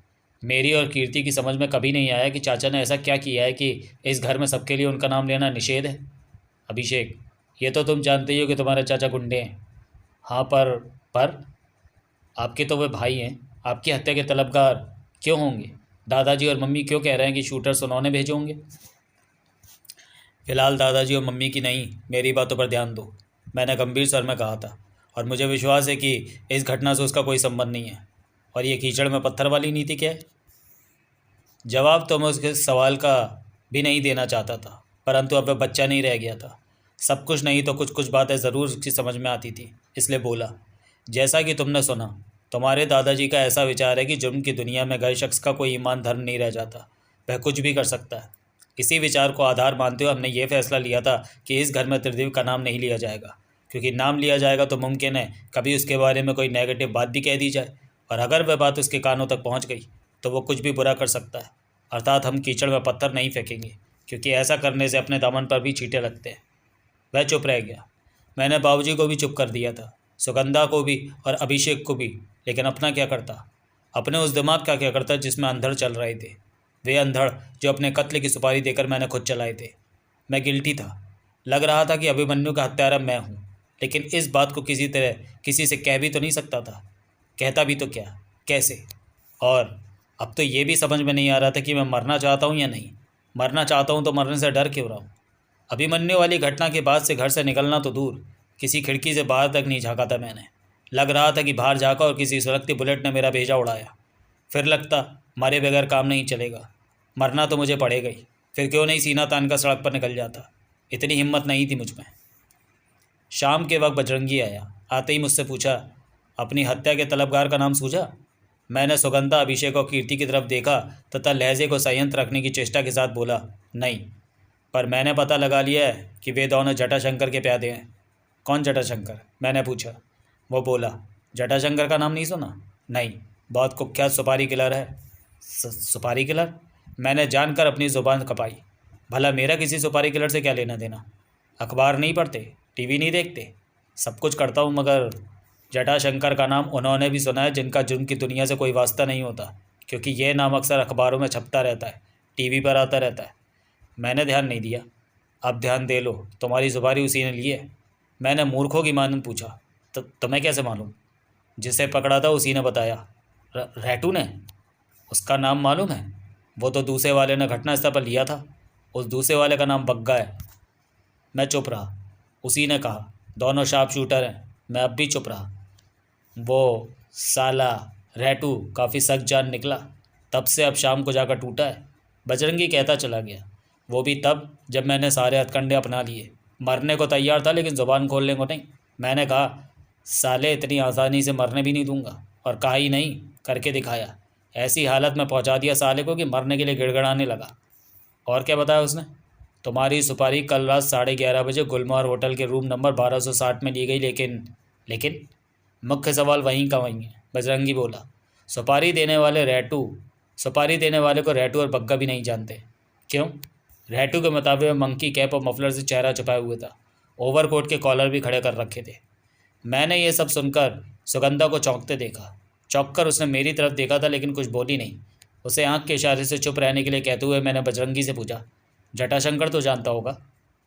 मेरी और कीर्ति की समझ में कभी नहीं आया कि चाचा ने ऐसा क्या किया है कि इस घर में सबके लिए उनका नाम लेना निषेध है। अभिषेक, ये तो तुम जानते ही हो कि तुम्हारे चाचा गुंडे हैं। हाँ, पर आपके तो वे भाई हैं। आपकी हत्या के तलबगार क्यों होंगे? दादाजी और मम्मी क्यों कह रहे हैं कि शूटर्स उन्होंने भेजे होंगे? फिलहाल दादाजी और मम्मी की नहीं, मेरी बातों पर ध्यान दो, मैंने गंभीर स्वर में कहा था। और मुझे विश्वास है कि इस घटना से उसका कोई संबंध नहीं है। और ये कीचड़ में पत्थर वाली नीति क्या है? जवाब तो मैं उसके सवाल का भी नहीं देना चाहता था, परंतु अब वह बच्चा नहीं रह गया था। सब कुछ नहीं तो कुछ कुछ बातें ज़रूर उसकी समझ में आती थी, इसलिए बोला, जैसा कि तुमने सुना, तुम्हारे दादाजी का ऐसा विचार है कि जुर्म की दुनिया में गए शख्स का कोई ईमान धर्म नहीं रह जाता, वह कुछ भी कर सकता है। इसी विचार को आधार मानते हुए हमने ये फैसला लिया था कि इस घर में त्रिदेव का नाम नहीं लिया जाएगा, क्योंकि नाम लिया जाएगा तो मुमकिन है कभी उसके बारे में कोई नेगेटिव बात भी कह दी जाए, और अगर वह बात उसके कानों तक पहुंच गई तो वो कुछ भी बुरा कर सकता है। अर्थात हम कीचड़ में पत्थर नहीं फेंकेंगे, क्योंकि ऐसा करने से अपने दामन पर भी छींटे लगते हैं। वह चुप रह गया। मैंने बाबूजी को भी चुप कर दिया था, सुगंधा को भी और अभिषेक को भी, लेकिन अपना क्या करता? अपने उस दिमाग का क्या करता जिसमें अंधड़ चल रहे थे, वे अंधड़ जो अपने कत्ल की सुपारी देकर मैंने खुद चलाए थे। मैं गिल्टी था। लग रहा था कि अभिमन्यु का हत्यारा मैं हूँ, लेकिन इस बात को किसी तरह किसी से कह भी तो नहीं सकता था। कहता भी तो क्या, कैसे? और अब तो ये भी समझ में नहीं आ रहा था कि मैं मरना चाहता हूँ या नहीं। मरना चाहता हूँ तो मरने से डर क्यों रहा हूँ? अभिमन्यु वाली घटना के बाद से घर से निकलना तो दूर, किसी खिड़की से बाहर तक नहीं झाँका था मैंने। लग रहा था कि बाहर झाँका और किसी सुलगती बुलेट ने मेरा भेजा उड़ाया। फिर लगता मारे बगैर काम नहीं चलेगा, मरना तो मुझे पड़ेगा ही। फिर क्यों नहीं सीना तान कर सड़क पर निकल जाता? इतनी हिम्मत नहीं थी मुझ में। शाम के वक्त बजरंगी आया। आते ही मुझसे पूछा, अपनी हत्या के तलबगार का नाम सूझा? मैंने सुगंधा, अभिषेक और कीर्ति की तरफ देखा तथा लहजे को संयंत्र रखने की चेष्टा के साथ बोला, नहीं, पर मैंने पता लगा लिया है कि वे दोनों जटाशंकर के प्यादे हैं। कौन जटाशंकर? मैंने पूछा। वो बोला, जटाशंकर का नाम नहीं सुना? नहीं, बहुत कुख्यात सुपारी किलर है। सुपारी किलर? मैंने जानकर अपनी ज़ुबान कपाई। भला मेरा किसी सुपारी किलर से क्या लेना देना? अखबार नहीं पढ़ते, टीवी नहीं देखते? सब कुछ करता हूँ, मगर जटाशंकर का नाम उन्होंने भी सुना है जिनका जुर्म की दुनिया से कोई वास्ता नहीं होता, क्योंकि यह नाम अक्सर अखबारों में छपता रहता है, टीवी पर आता रहता है। मैंने ध्यान नहीं दिया। अब ध्यान दे लो, तुम्हारी सुपारी उसी ने ली है। मैंने मूर्खों की मानन पूछा, तो तुम्हें कैसे मालूम? जिसे पकड़ा था उसी ने बताया। रेटू ने? उसका नाम मालूम है? वो तो दूसरे वाले ने घटनास्थल पर लिया था। उस दूसरे वाले का नाम बग्गा है। मैं चुप रहा। उसी ने कहा, दोनों शार्प शूटर हैं। मैं अब भी चुप रहा। वो साला रेटू काफ़ी सख्त जान निकला। तब से अब शाम को जाकर टूटा है। बजरंगी कहता चला गया। वो भी तब जब मैंने सारे हथकंडे अपना लिए। मरने को तैयार था लेकिन ज़ुबान खोलने को नहीं। मैंने कहा, साले इतनी आसानी से मरने भी नहीं दूंगा। और कहा ही नहीं, करके दिखाया। ऐसी हालत में पहुंचा दिया साले को कि मरने के लिए गिड़गिड़ाने लगा। और क्या बताया उसने? तुम्हारी सुपारी कल रात 11:30 बजे गुलमोहर होटल के रूम नंबर 1260 में ली गई। लेकिन मुख्य सवाल वहीं का वहीं है। बजरंगी बोला, सुपारी देने वाले को रेटू और बग्गा भी नहीं जानते। क्यों? रेटू के मुताबिक मंकी कैप और मफलर से चेहरा छुपाए हुए था। ओवरकोट के कॉलर भी खड़े कर रखे थे। मैंने ये सब सुनकर सुगंधा को चौंकते देखा। चौंक कर उसने मेरी तरफ देखा था लेकिन कुछ बोली नहीं। उसे आंख के इशारे से चुप रहने के लिए कहते हुए मैंने बजरंगी से पूछा, जटाशंकर तो जानता होगा?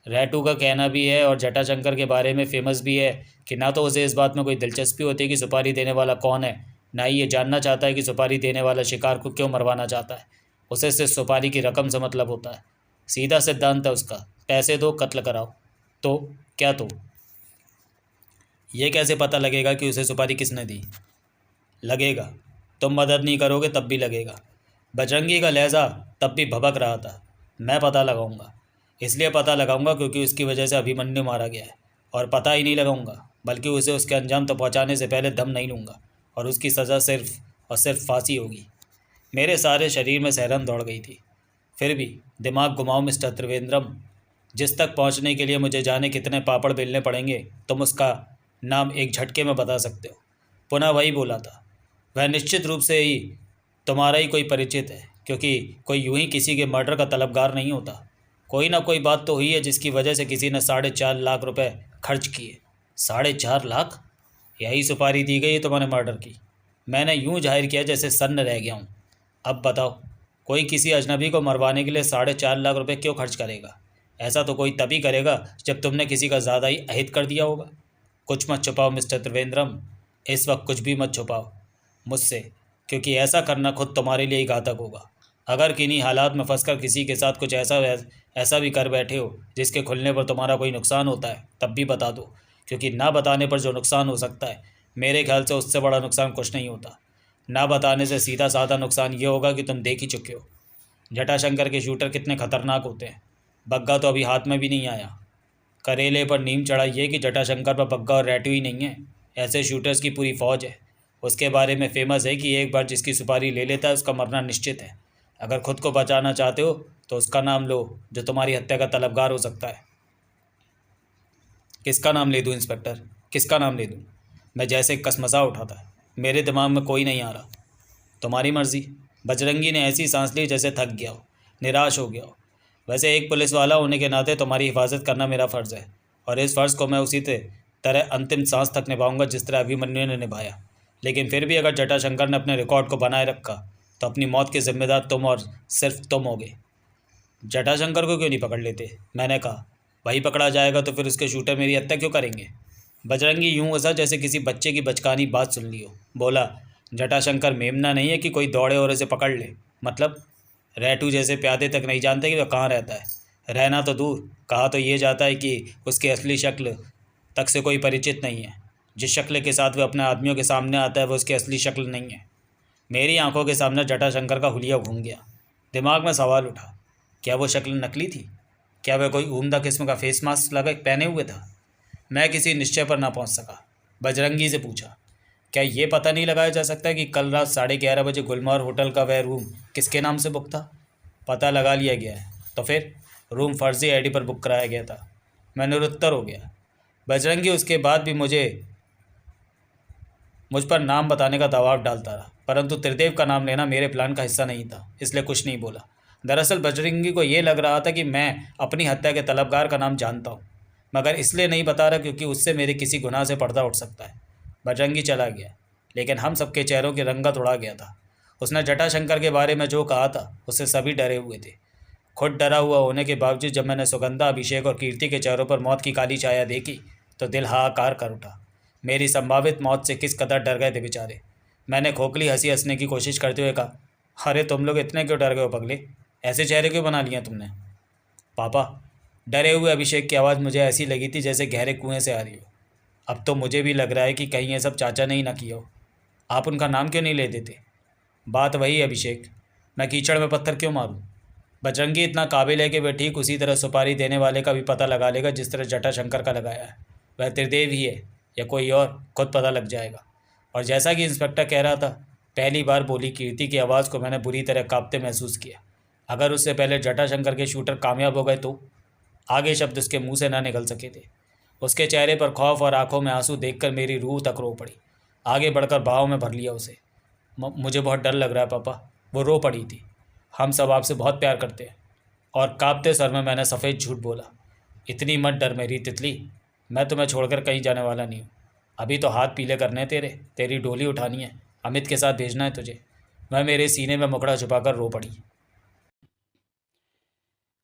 रेटू का कहना भी है और जटाशंकर के बारे में फेमस भी है कि ना तो उसे इस बात में कोई दिलचस्पी होती है कि सुपारी देने वाला कौन है, ना ही ये जानना चाहता है कि सुपारी देने वाला शिकार को क्यों मरवाना चाहता है। उसे सिर्फ सुपारी की रकम से मतलब होता है। सीधा सिद्धांत है उसका, पैसे दो कत्ल कराओ। तो क्या? तो ये कैसे पता लगेगा कि उसे सुपारी किसने दी? लगेगा। तुम मदद नहीं करोगे तब भी लगेगा। बजरंगी का लहजा तब भी भभक रहा था। मैं पता लगाऊंगा। इसलिए पता लगाऊंगा क्योंकि उसकी वजह से अभिमन्यु मारा गया है। और पता ही नहीं लगाऊंगा बल्कि उसे उसके अंजाम तक पहुंचाने से पहले दम नहीं लूँगा। और उसकी सज़ा सिर्फ और सिर्फ फांसी होगी। मेरे सारे शरीर में सहरन दौड़ गई थी। फिर भी दिमाग घुमाओ मिस्टर त्रिवेंद्रम। जिस तक पहुंचने के लिए मुझे जाने कितने पापड़ बेलने पड़ेंगे तुम उसका नाम एक झटके में बता सकते हो। पुनः वही बोला था। वह निश्चित रूप से ही तुम्हारा ही कोई परिचित है, क्योंकि कोई यूं ही किसी के मर्डर का तलबगार नहीं होता। कोई ना कोई बात तो हुई है जिसकी वजह से किसी ने 4.5 लाख रुपए खर्च किए। 4.5 लाख? यही सुपारी दी गई है तुम्हारे मर्डर की। मैंने यूं जाहिर किया जैसे सन्न रह गया हूँ। अब बताओ, कोई किसी अजनबी को मरवाने के लिए 4.5 लाख रुपए क्यों खर्च करेगा? ऐसा तो कोई तभी करेगा जब तुमने किसी का ज़्यादा ही अहित कर दिया होगा। कुछ मत छुपाओ मिस्टर त्रिवेंद्रम। इस वक्त कुछ भी मत छुपाओ मुझसे, क्योंकि ऐसा करना खुद तुम्हारे लिए ही घातक होगा। अगर किन्हीं हालात में फंसकर किसी के साथ कुछ ऐसा भी कर बैठे हो जिसके खुलने पर तुम्हारा कोई नुकसान होता है तब भी बता दो, क्योंकि ना बताने पर जो नुकसान हो सकता है मेरे ख्याल से उससे बड़ा नुकसान कुछ नहीं होता। ना बताने से सीधा साधा नुकसान ये होगा कि तुम देख ही चुके हो जटाशंकर के शूटर कितने खतरनाक होते हैं। बग्गा तो अभी हाथ में भी नहीं आया। करेले पर नीम चढ़ा ये कि जटाशंकर पर बग्गा और रेटू ही नहीं है, ऐसे शूटर्स की पूरी फौज है। उसके बारे में फेमस है कि एक बार जिसकी सुपारी ले लेता है उसका मरना निश्चित है। अगर खुद को बचाना चाहते हो तो उसका नाम लो जो तुम्हारी हत्या का तलबगार हो सकता है। किसका नाम ले दूं इंस्पेक्टर? किसका नाम ले दूं? मैं जैसे कसमसा उठा था। मेरे दिमाग में कोई नहीं आ रहा। तुम्हारी मर्जी। बजरंगी ने ऐसी सांस ली जैसे थक गया हो, निराश हो गया हो। वैसे एक पुलिस वाला होने के नाते तुम्हारी हिफाजत करना मेरा फ़र्ज़ है, और इस फ़र्ज़ को मैं उसी तरह अंतिम सांस तक निभाऊंगा जिस तरह अभिमन्यु ने निभाया। लेकिन फिर भी अगर जटाशंकर ने अपने रिकॉर्ड को बनाए रखा तो अपनी मौत के जिम्मेदार तुम और सिर्फ तुम होगे। जटाशंकर को क्यों नहीं पकड़ लेते? मैंने कहा, वही पकड़ा जाएगा तो फिर उसके शूटर मेरी हत्या क्यों करेंगे? बजरंगी यूं हंसा जैसे किसी बच्चे की बचकानी बात सुन ली हो। बोला, जटाशंकर मेमना नहीं है कि कोई दौड़े और उसे पकड़ ले। मतलब? रेटू जैसे प्यादे तक नहीं जानते कि वह कहाँ रहता है। रहना तो दूर, कहा तो ये जाता है कि उसकी असली शक्ल तक से कोई परिचित नहीं है। जिस शक्ल के साथ वह अपने आदमियों के सामने आता है वो उसकी असली शक्ल नहीं है। मेरी आंखों के सामने जटाशंकर का हुलिया घूम गया। दिमाग में सवाल उठा, क्या वो शक्ल नकली थी? क्या वह कोई उम्दा किस्म का फेस मास्क लगा पहने हुए था? मैं किसी निश्चय पर ना पहुंच सका। बजरंगी से पूछा, क्या ये पता नहीं लगाया जा सकता कि कल रात 11:30 बजे गुलमोहर होटल का वह रूम किसके नाम से बुक था? पता लगा लिया गया है। तो फिर रूम फर्जी आईडी पर बुक कराया गया था। मैं निरुत्तर हो गया। बजरंगी उसके बाद भी मुझ पर नाम बताने का दबाव डालता रहा, परंतु त्रिदेव का नाम लेना मेरे प्लान का हिस्सा नहीं था, इसलिए कुछ नहीं बोला। दरअसल बजरंगी को ये लग रहा था कि मैं अपनी हत्या के तलबगार का नाम जानता हूँ, मगर इसलिए नहीं बता रहा क्योंकि उससे मेरे किसी गुनाह से पर्दा उठ सकता है। बजरंगी चला गया, लेकिन हम सबके चेहरों की रंगत उड़ा गया था। उसने जटाशंकर के बारे में जो कहा था उससे सभी डरे हुए थे। खुद डरा हुआ होने के बावजूद जब मैंने सुगंधा, अभिषेक और कीर्ति के चेहरों पर मौत की काली छाया देखी तो दिल हाहाकार कर उठा। मेरी संभावित मौत से किस कदर डर गए थे बेचारे। मैंने खोखली हंसी हंसने की कोशिश करते हुए कहा, अरे तुम लोग इतने क्यों डर गए हो पगले? ऐसे चेहरे क्यों बना लिया तुमने? पापा, डरे हुए अभिषेक की आवाज़ मुझे ऐसी लगी थी जैसे गहरे कुएं से आ रही हो। अब तो मुझे भी लग रहा है कि कहीं ये सब चाचा ने ही ना किया हो। आप उनका नाम क्यों नहीं ले देते? बात वही है अभिषेक, मैं कीचड़ में पत्थर क्यों मारूं? बजरंगी इतना काबिल है कि वह ठीक उसी तरह सुपारी देने वाले का भी पता लगा लेगा जिस तरह जटाशंकर का लगाया है। वह त्रिदेव ही है या कोई और, खुद पता लग जाएगा। और जैसा कि इंस्पेक्टर कह रहा था, पहली बार बोली कीर्ति की आवाज़ को मैंने बुरी तरह कांपते महसूस किया। अगर उससे पहले जटाशंकर के शूटर कामयाब हो गए तो? आगे शब्द उसके मुंह से ना निकल सके थे। उसके चेहरे पर खौफ और आंखों में आंसू देखकर मेरी रूह तक रो पड़ी। आगे बढ़कर बाहों में भर लिया उसे। मुझे बहुत डर लग रहा है पापा। वो रो पड़ी थी। हम सब आपसे बहुत प्यार करते हैं। और कांपते सर में मैंने सफ़ेद झूठ बोला, इतनी मत डर मेरी तितली, मैं तुम्हें छोड़कर कहीं जाने वाला नहीं हूँ। अभी तो हाथ पीले करने हैं तेरे, तेरी डोली उठानी है, अमित के साथ भेजना है तुझे। वह मेरे सीने में मुकड़ा छुपाकर रो पड़ी।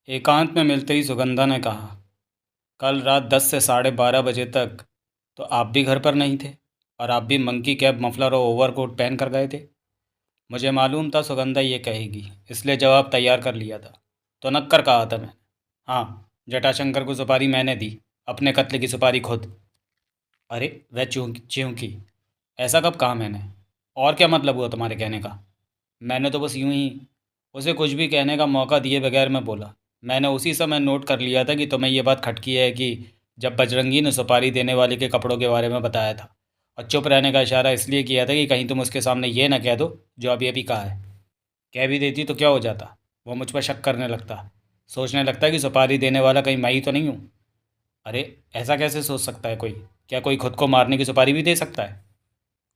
एकांत में मिलते ही सुगंधा ने कहा, कल रात 10 से 12:30 बजे तक तो आप भी घर पर नहीं थे और आप भी मंकी कैप, मफलर और ओवरकोट पहन कर गए थे। मुझे मालूम था सुगंधा ये कहेगी, इसलिए जवाब तैयार कर लिया था। तो नक्कर कहा था मैं। हाँ, जटाशंकर को सुपारी मैंने दी, अपने कत्ले की सुपारी खुद। अरे वह चिंकी, ऐसा कब कहा मैंने? और क्या मतलब हुआ तुम्हारे कहने का? मैंने तो बस यूं ही उसे कुछ भी कहने का मौका दिए बगैर मैं बोला, मैंने उसी समय नोट कर लिया था कि तुम्हें यह बात खटकी है कि जब बजरंगी ने सुपारी देने वाले के कपड़ों के बारे में बताया था, और चुप रहने का इशारा इसलिए किया था कि कहीं तुम उसके सामने ये ना कह दो जो अभी अभी कहा है। कह भी देती तो क्या हो जाता? वो मुझ पर शक करने लगता, सोचने लगता कि सुपारी देने वाला कहीं मैं ही तो नहीं हूँ। अरे ऐसा कैसे सोच सकता है कोई? क्या कोई खुद को मारने की सुपारी भी दे सकता है?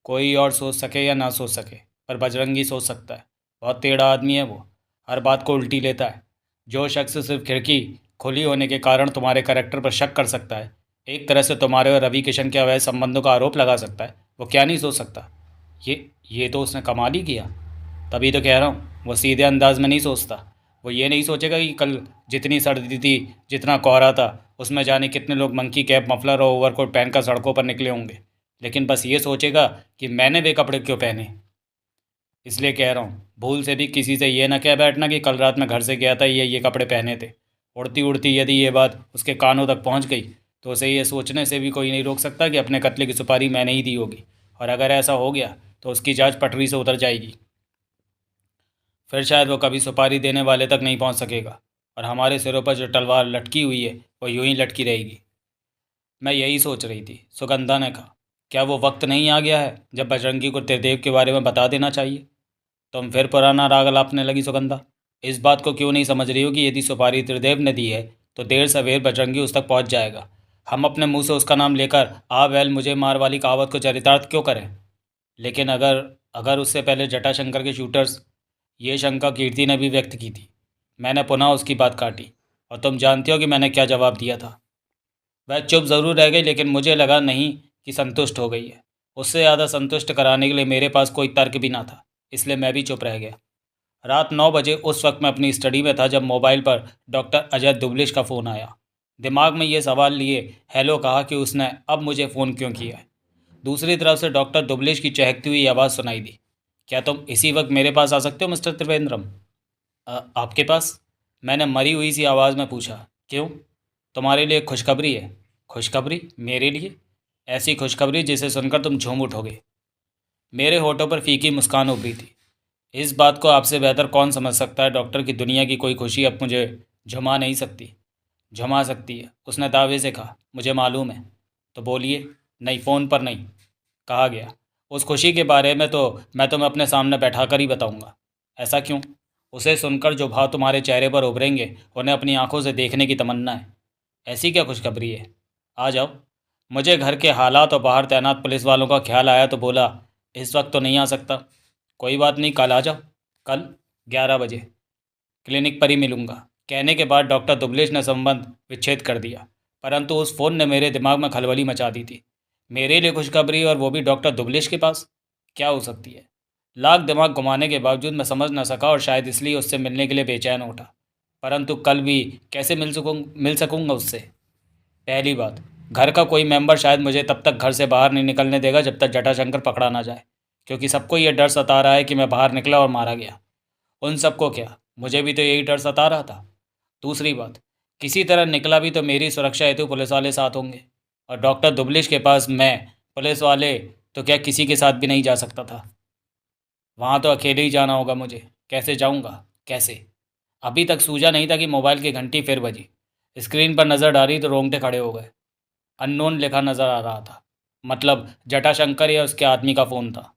कोई और सोच सके या ना सोच सके, पर बजरंगी सोच सकता है। बहुत टेढ़ा आदमी है वो, हर बात को उल्टी लेता है। जो शख्स सिर्फ खिड़की खुली होने के कारण तुम्हारे करेक्टर पर शक कर सकता है, एक तरह से तुम्हारे और रवि किशन के अवैध संबंधों का आरोप लगा सकता है, वो क्या नहीं सोच सकता? ये तो उसने कमाल ही किया। तभी तो कह रहा हूँ, वो सीधे अंदाज में नहीं सोचता। वो ये नहीं सोचेगा कि कल जितनी सर्दी थी, जितना कोहरा था, उसमें जाने कितने लोग मंकी कैप, मफलर और ओवरकोट पहनकर सड़कों पर निकले होंगे। लेकिन बस ये सोचेगा कि मैंने वे कपड़े क्यों पहने। इसलिए कह रहा हूँ, भूल से भी किसी से ये ना कह बैठना कि कल रात मैं घर से गया था, ये कपड़े पहने थे। उड़ती उड़ती यदि ये बात उसके कानों तक पहुँच गई तो उसे ये सोचने से भी कोई नहीं रोक सकता कि अपने कत्ले की सुपारी मैंने ही दी होगी। और अगर ऐसा हो गया तो उसकी जांच पटरी से उतर जाएगी। फिर शायद वो कभी सुपारी देने वाले तक नहीं पहुंच सकेगा, और हमारे सिरों पर जो तलवार लटकी हुई है वो यूं ही लटकी रहेगी। मैं यही सोच रही थी, सुगंधा ने कहा। क्या वो वक्त नहीं आ गया है जब बजरंगी को त्रिदेव के बारे में बता देना चाहिए? तुम फिर पुराना राग अलापने लगी सुगंधा। इस बात को क्यों नहीं समझ रही हो कि यदि सुपारी त्रिदेव ने दी है तो देर सवेर बजरंगी उस तक पहुंच जाएगा। हम अपने मुंह से उसका नाम लेकर आ वैल मुझे मार वाली कहावत को चरितार्थ क्यों करें? लेकिन अगर अगर उससे पहले जटाशंकर के शूटर्स, ये शंका कीर्ति ने भी व्यक्त की थी। मैंने पुनः उसकी बात काटी, और तुम जानती हो कि मैंने क्या जवाब दिया था। वह चुप ज़रूर रह गई, लेकिन मुझे लगा नहीं कि संतुष्ट हो गई है। उससे ज़्यादा संतुष्ट कराने के लिए मेरे पास कोई तर्क भी ना था, इसलिए मैं भी चुप रह गया। रात 9 बजे उस वक्त मैं अपनी स्टडी में था जब मोबाइल पर डॉक्टर अजय दुबलिश का फ़ोन आया। दिमाग में ये सवाल लिए हेलो कहा कि उसने अब मुझे फ़ोन क्यों किया है। दूसरी तरफ से डॉक्टर दुबलिश की चहकती हुई आवाज़ सुनाई दी, क्या तुम इसी वक्त मेरे पास आ सकते हो मिस्टर त्रिवेंद्रम? आपके पास? मैंने मरी हुई सी आवाज़ में पूछा। क्यों? तुम्हारे लिए खुशखबरी है। खुशखबरी? मेरे लिए? ऐसी खुशखबरी जिसे सुनकर तुम झूम उठोगे। मेरे होठों पर फीकी मुस्कान उभरी थी। इस बात को आपसे बेहतर कौन समझ सकता है डॉक्टर, की दुनिया की कोई खुशी अब मुझे झुमा नहीं सकती। झुमा सकती है, उसने दावे से कहा। मुझे मालूम है। तो बोलिए। नहीं, फ़ोन पर नहीं। कहा गया। उस खुशी के बारे में तो मैं तुम्हें अपने सामने बैठा कर ही बताऊंगा। ऐसा क्यों? उसे सुनकर जो भाव तुम्हारे चेहरे पर उभरेंगे उन्हें अपनी आंखों से देखने की तमन्ना है। ऐसी क्या खुशखबरी है? आ जाओ। मुझे घर के हालात और बाहर तैनात पुलिस वालों का ख्याल आया तो बोला, इस वक्त तो नहीं आ सकता। कोई बात नहीं, कल आ जाओ। कल 11 बजे क्लिनिक पर ही मिलूंगा। कहने के बाद डॉक्टर दुबलेश ने संबंध विच्छेद कर दिया। परंतु उस फ़ोन ने मेरे दिमाग में खलबली मचा दी थी। मेरे लिए खुशखबरी, और वो भी डॉक्टर दुबलेश के पास? क्या हो सकती है? लाख दिमाग घुमाने के बावजूद मैं समझ न सका, और शायद इसलिए उससे मिलने के लिए बेचैन उठा। परंतु कल भी कैसे मिल सकूंगा उससे? पहली बात, घर का कोई मेंबर शायद मुझे तब तक घर से बाहर नहीं निकलने देगा जब तक जटाशंकर पकड़ा ना जाए, क्योंकि सबको ये डर सता रहा है कि मैं बाहर निकला और मारा गया। उन सबको क्या, मुझे भी तो यही डर सता रहा था। दूसरी बात, किसी तरह निकला भी तो मेरी सुरक्षा हेतु पुलिस वाले साथ होंगे, और डॉक्टर दुबलिश के पास मैं, पुलिस वाले, तो क्या किसी के साथ भी नहीं जा सकता था। वहाँ तो अकेले ही जाना होगा मुझे। कैसे जाऊँगा, कैसे? अभी तक सूझा नहीं था कि मोबाइल की घंटी फिर बजी। स्क्रीन पर नज़र डाली तो रोंगटे खड़े हो गए। अननोन लिखा नज़र आ रहा था, मतलब जटाशंकर या उसके आदमी का फ़ोन था।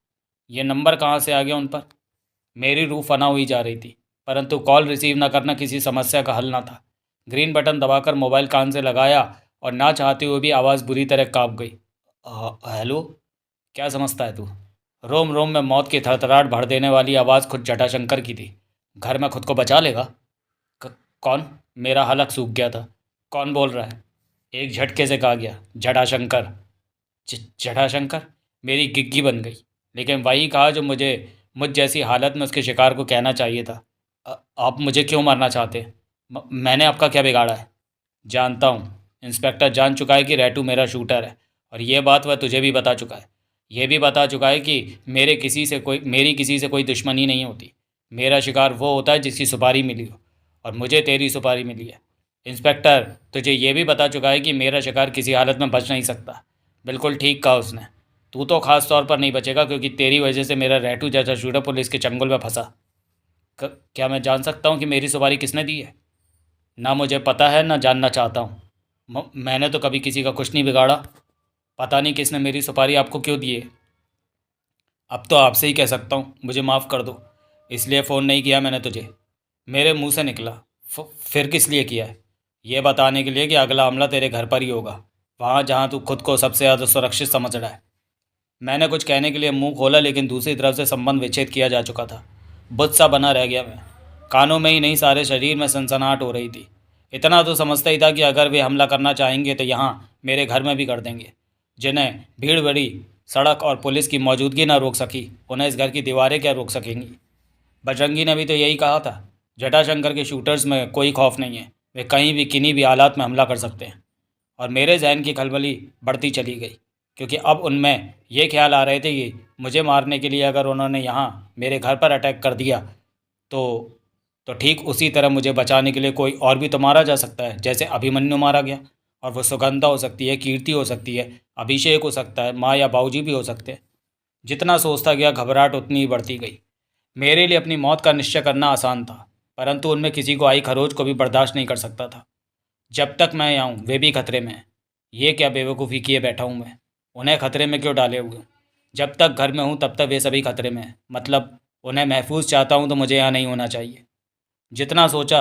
ये नंबर कहाँ से आ गया उन पर? मेरी रूह फना हुई जा रही थी, परंतु कॉल रिसीव न करना किसी समस्या का हल ना था। ग्रीन बटन दबाकर मोबाइल कान से लगाया और ना चाहते हुए भी आवाज़ बुरी तरह काँप गई। हेलो? क्या समझता है तू? रोम रोम में मौत की थरथराहट भर देने वाली आवाज़ खुद जटाशंकर की थी। घर में खुद को बचा लेगा? कौन? मेरा हलक सूख गया था। कौन बोल रहा है? एक झटके से कहा गया, जटाशंकर। जटाशंकर? मेरी गिग्गी बन गई, लेकिन वही कहा जो मुझ जैसी हालत में उसके शिकार को कहना चाहिए था। आप मुझे क्यों मारना चाहते हैं? मैंने आपका क्या बिगाड़ा है? जानता हूँ, इंस्पेक्टर जान चुका है कि रेटू मेरा शूटर है, और ये बात वह तुझे भी बता चुका है। ये भी बता चुका है कि मेरी किसी से कोई दुश्मनी नहीं होती। मेरा शिकार वो होता है जिसकी सुपारी मिली हो, और मुझे तेरी सुपारी मिली है। इंस्पेक्टर तुझे ये भी बता चुका है कि मेरा शिकार किसी हालत में बच नहीं सकता। बिल्कुल ठीक कहा उसने। तू तो ख़ास तौर पर नहीं बचेगा, क्योंकि तेरी वजह से मेरा रेटू जैसा शूटर पुलिस के चंगुल में फंसा। क्या मैं जान सकता हूँ कि मेरी सुपारी किसने दी है? ना मुझे पता है, ना जानना चाहता हूँ। मैंने तो कभी किसी का कुछ नहीं बिगाड़ा। पता नहीं किसने मेरी सुपारी आपको क्यों दी है। अब तो आपसे ही कह सकता हूँ, मुझे माफ़ कर दो। इसलिए फ़ोन नहीं किया मैंने तुझे। मेरे मुंह से निकला। फिर किस लिए किया है? ये बताने के लिए कि अगला हमला तेरे घर पर ही होगा, वहाँ जहाँ तू खुद को सबसे ज़्यादा सुरक्षित समझ रहा है। मैंने कुछ कहने के लिए मुंह खोला, लेकिन दूसरी तरफ से संबंध विच्छेद किया जा चुका था। बुत सा बना रह गया मैं। कानों में ही नहीं, सारे शरीर में सनसनाहट हो रही थी। इतना तो समझता ही था कि अगर वे हमला करना चाहेंगे तो यहाँ मेरे घर में भी कर देंगे। जिन्हें भीड़ भरी सड़क और पुलिस की मौजूदगी न रोक सकी, उन्हें इस घर की दीवारें क्या रोक सकेंगी? बजरंगी ने भी तो यही कहा था, जटाशंकर के शूटर्स में कोई खौफ नहीं है, वे कहीं भी किन्हीं भी हालात में हमला कर सकते हैं। और मेरे जहन की खलबली बढ़ती चली गई, क्योंकि अब उनमें ये ख्याल आ रहे थे कि मुझे मारने के लिए अगर उन्होंने यहाँ मेरे घर पर अटैक कर दिया तो ठीक उसी तरह मुझे बचाने के लिए कोई और भी तो मारा जा सकता है। जैसे अभिमन्यु मारा गया, और वो सुगंधा हो सकती है, कीर्ति हो सकती है, अभिषेक हो सकता है, माँ या बाबूजी भी हो सकते हैं। जितना सोचता गया घबराहट उतनी ही बढ़ती गई। मेरे लिए अपनी मौत का निश्चय करना आसान था, परंतु उनमें किसी को आई खरोच को भी बर्दाश्त नहीं कर सकता था। जब तक मैं यहाँ हूँ वे भी खतरे में हैं। ये क्या बेवकूफ़ी किए बैठा हूँ मैं? उन्हें खतरे में क्यों डाले हुए हूँ? जब तक घर में हूँ तब तक वे सभी खतरे में हैं। मतलब उन्हें महफूज चाहता हूँ तो मुझे यहाँ नहीं होना चाहिए। जितना सोचा,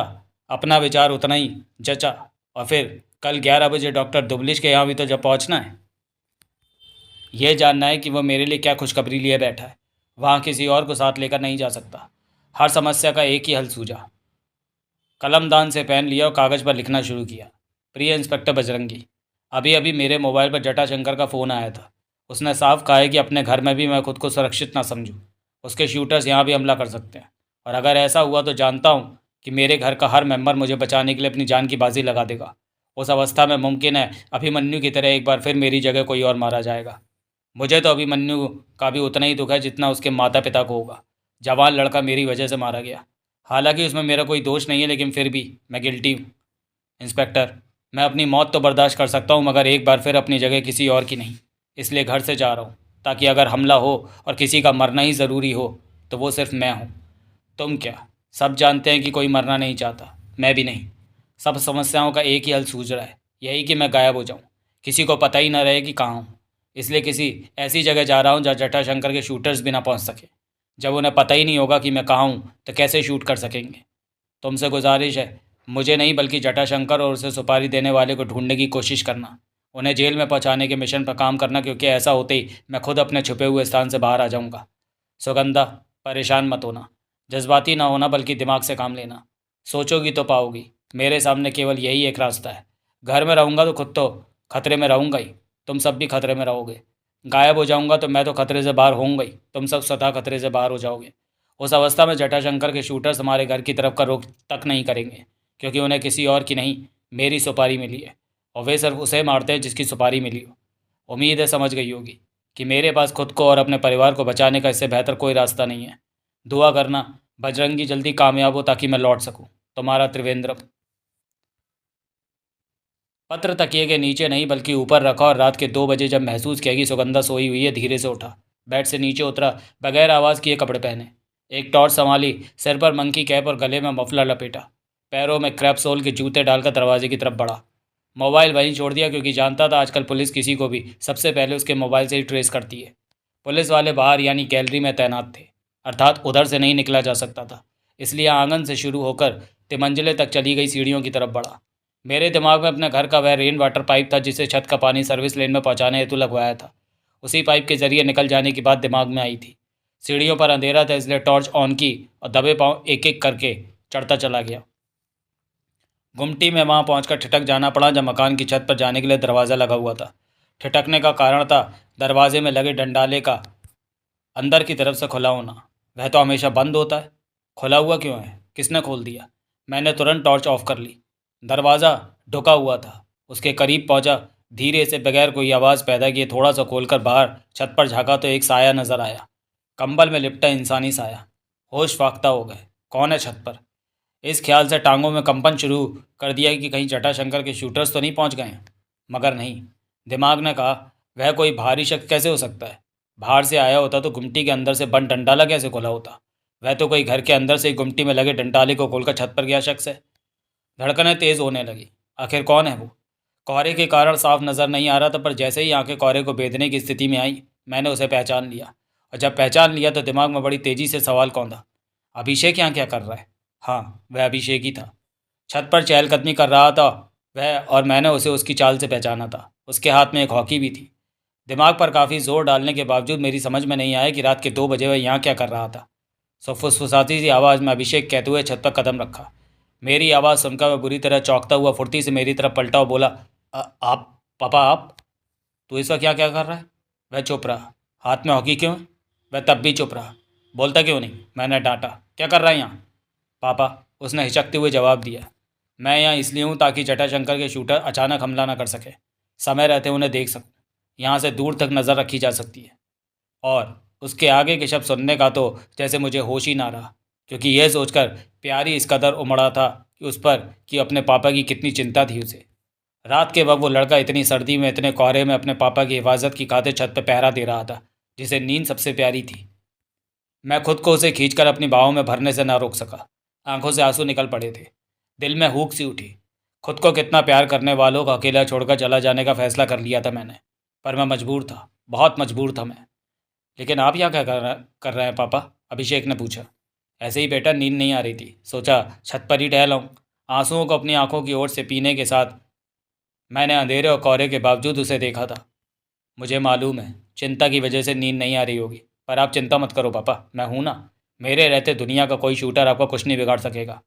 अपना विचार उतना ही जचा। और फिर कल 11 बजे डॉक्टर दुबलिश के यहाँ भी तो जब पहुँचना है। ये जानना है कि वह मेरे लिए क्या खुशखबरी लिए बैठा है। वहाँ किसी और को साथ लेकर नहीं जा सकता। हर समस्या का एक ही हल सूझा। कलमदान से पेन लिया और कागज़ पर लिखना शुरू किया। प्रिय इंस्पेक्टर बजरंगी, अभी अभी मेरे मोबाइल पर जटाशंकर का फ़ोन आया था। उसने साफ कहा है कि अपने घर में भी मैं खुद को सुरक्षित ना समझूं। उसके शूटर्स यहाँ भी हमला कर सकते हैं, और अगर ऐसा हुआ तो जानता हूँ कि मेरे घर का हर मेंबर मुझे बचाने के लिए अपनी जान की बाजी लगा देगा। उस अवस्था में मुमकिन है अभिमन्यु की तरह एक बार फिर मेरी जगह कोई और मारा जाएगा। मुझे तो अभिमन्यु का भी उतना ही दुख है जितना उसके माता पिता को होगा। जवान लड़का मेरी वजह से मारा गया। हालांकि उसमें मेरा कोई दोष नहीं है, लेकिन फिर भी मैं गिल्टी हूँ। इंस्पेक्टर, मैं अपनी मौत तो बर्दाश्त कर सकता हूँ, मगर एक बार फिर अपनी जगह किसी और की नहीं। इसलिए घर से जा रहा हूँ, ताकि अगर हमला हो और किसी का मरना ही ज़रूरी हो तो वो सिर्फ मैं हूँ। तुम क्या? सब जानते हैं कि कोई मरना नहीं चाहता, मैं भी नहीं। सब समस्याओं का एक ही हल सूझ रहा है, यही कि मैं गायब हो जाऊँ, किसी को पता ही ना रहे कि कहाँ हूँ। इसलिए किसी ऐसी जगह जा रहा हूँ जहाँ जटाशंकर के शूटर्स भी ना पहुँच सके। जब उन्हें पता ही नहीं होगा कि मैं कहाँ हूँ तो कैसे शूट कर सकेंगे? तुमसे गुजारिश है, मुझे नहीं बल्कि जटाशंकर और उसे सुपारी देने वाले को ढूंढने की कोशिश करना, उन्हें जेल में पहुंचाने के मिशन पर काम करना, क्योंकि ऐसा होते ही मैं खुद अपने छुपे हुए स्थान से बाहर आ जाऊंगा। सुगंधा, परेशान मत होना, जज्बाती ना होना, बल्कि दिमाग से काम लेना। सोचोगी तो पाओगी। मेरे सामने केवल यही एक रास्ता है। घर में रहूँगा तो खुद तो खतरे में रहूँगा ही, तुम सब भी खतरे में रहोगे। गायब हो जाऊँगा तो मैं तो खतरे से बाहर होऊंगा ही, तुम सब स्वतः खतरे से बाहर हो जाओगे। उस अवस्था में जटाशंकर के शूटर्स हमारे घर की तरफ का रुख तक नहीं करेंगे, क्योंकि उन्हें किसी और की नहीं, मेरी सुपारी मिली है। और वे सिर्फ उसे मारते हैं जिसकी सुपारी मिली हो। उम्मीद है समझ गई होगी कि मेरे पास खुद को और अपने परिवार को बचाने का इससे बेहतर कोई रास्ता नहीं है। दुआ करना बजरंगी जल्दी कामयाब हो ताकि मैं लौट सकूं। तुम्हारा त्रिवेंद्रम। पत्र तकिए के नीचे नहीं बल्कि ऊपर रखा और रात के 2 बजे जब महसूस किया कि सुगंधा सोई हुई है, धीरे से उठा, बेड से नीचे उतरा, बगैर आवाज़ किए कपड़े पहने, एक टॉर्च संभाली, सिर पर मंकी कैप और गले में मफलर लपेटा, पैरों में क्रैप सोल के जूते डालकर दरवाजे की तरफ बढ़ा। मोबाइल वहीं छोड़ दिया क्योंकि जानता था आजकल पुलिस किसी को भी सबसे पहले उसके मोबाइल से ही ट्रेस करती है। पुलिस वाले बाहर यानी गैलरी में तैनात थे, अर्थात उधर से नहीं निकला जा सकता था। इसलिए आंगन से शुरू होकर तिमंजिले तक चली गई सीढ़ियों की तरफ बढ़ा। मेरे दिमाग में अपने घर का वह रेन वाटर पाइप था जिसे छत का पानी सर्विस लेन में पहुंचाने हेतु लगवाया था। उसी पाइप के जरिए निकल जाने की बात दिमाग में आई थी। सीढ़ियों पर अंधेरा था इसलिए टॉर्च ऑन की और दबे पांव एक एक करके चढ़ता चला गया। गुमटी में वहां पहुंचकर ठिठक जाना पड़ा जब मकान की छत पर जाने के लिए दरवाज़ा लगा हुआ था। ठिठकने का कारण था दरवाजे में लगे डंडाले का अंदर की तरफ से खुला होना। वह तो हमेशा बंद होता है, खुला हुआ क्यों है? किसने खोल दिया? मैंने तुरंत टॉर्च ऑफ कर ली। दरवाज़ा ढुका हुआ था। उसके करीब पहुंचा, धीरे से बगैर कोई आवाज़ पैदा किए थोड़ा सा खोलकर बाहर छत पर झाँका तो एक साया नजर आया, कंबल में लिपटा इंसानी साया। होश फाख्ता हो गए। कौन है छत पर? इस ख्याल से टांगों में कंपन शुरू कर दिया कि कहीं जटाशंकर के शूटर्स तो नहीं पहुंच गए हैं। मगर नहीं। दिमाग ने कहा वह कोई भारी शख्स कैसे हो सकता है? बाहर से आया होता तो गुमटी के अंदर से बंद डंडाला कैसे खोला होता? वह तो कोई घर के अंदर से ही गुमटी में लगे डंडाले को खोलकर छत पर गया शख्स है। धड़कनें तेज होने लगी। आखिर कौन है वो? कोहरे के कारण साफ नजर नहीं आ रहा था, पर जैसे ही आंखें कोहरे को बेधने की स्थिति में आई मैंने उसे पहचान लिया। और जब पहचान लिया तो दिमाग में बड़ी तेजी से सवाल कौंधा, अभिषेक यहाँ क्या कर रहा है? हाँ, वह अभिषेक ही था। छत पर चहलकदमी कर रहा था वह, और मैंने उसे उसकी चाल से पहचाना था। उसके हाथ में एक हॉकी भी थी। दिमाग पर काफ़ी जोर डालने के बावजूद मेरी समझ में नहीं आया कि रात के 2 बजे वह यहाँ क्या कर रहा था। सो फुसफुसाती सी आवाज़ में अभिषेक कहते हुए छत पर कदम रखा। मेरी आवाज़ सुनकर वह बुरी तरह चौंकता हुआ फुर्ती से मेरी तरफ पलटा और बोला, आप पापा आप? तू इस वक्त क्या क्या कर रहा है? वह चुप रहा। हाथ में हॉकी क्यों है? वह तब भी चुप रहा। बोलता क्यों नहीं? मैंने डांटा। क्या कर रहा है यहाँ? पापा, उसने हिचकते हुए जवाब दिया, मैं यहाँ इसलिए हूँ ताकि जटाशंकर के शूटर अचानक हमला न कर सके, समय रहते उन्हें देख सकूँ। यहाँ से दूर तक नज़र रखी जा सकती है। और उसके आगे के शब्द सुनने का तो जैसे मुझे होश ही ना रहा, क्योंकि यह सोचकर प्यारी इस कदर उमड़ा था कि उस पर कि अपने पापा की कितनी चिंता थी उसे। रात के वक्त वो लड़का इतनी सर्दी में इतने कोहरे में अपने पापा की हिफाजत की खातिर छत पर पहरा दे रहा था, जिसे नींद सबसे प्यारी थी। मैं खुद को उसे खींचकर अपनी बाहों में भरने से ना रोक सका। आंखों से आंसू निकल पड़े थे। दिल में हुक सी उठी। खुद को कितना प्यार करने वालों को अकेला छोड़कर चला जाने का फैसला कर लिया था मैंने, पर मैं मजबूर था, बहुत मजबूर था मैं। लेकिन आप यहाँ क्या कर रहे हैं पापा? अभिषेक ने पूछा। ऐसे ही बेटा, नींद नहीं आ रही थी, सोचा छत पर ही टहल आऊँ। आंसुओं को अपनी आंखों की ओर से पीने के साथ मैंने अंधेरे और कोहरे के बावजूद उसे देखा था। मुझे मालूम है चिंता की वजह से नींद नहीं आ रही होगी, पर आप चिंता मत करो पापा, मैं हूं ना। मेरे रहते दुनिया का कोई शूटर आपका कुछ नहीं बिगाड़ सकेगा।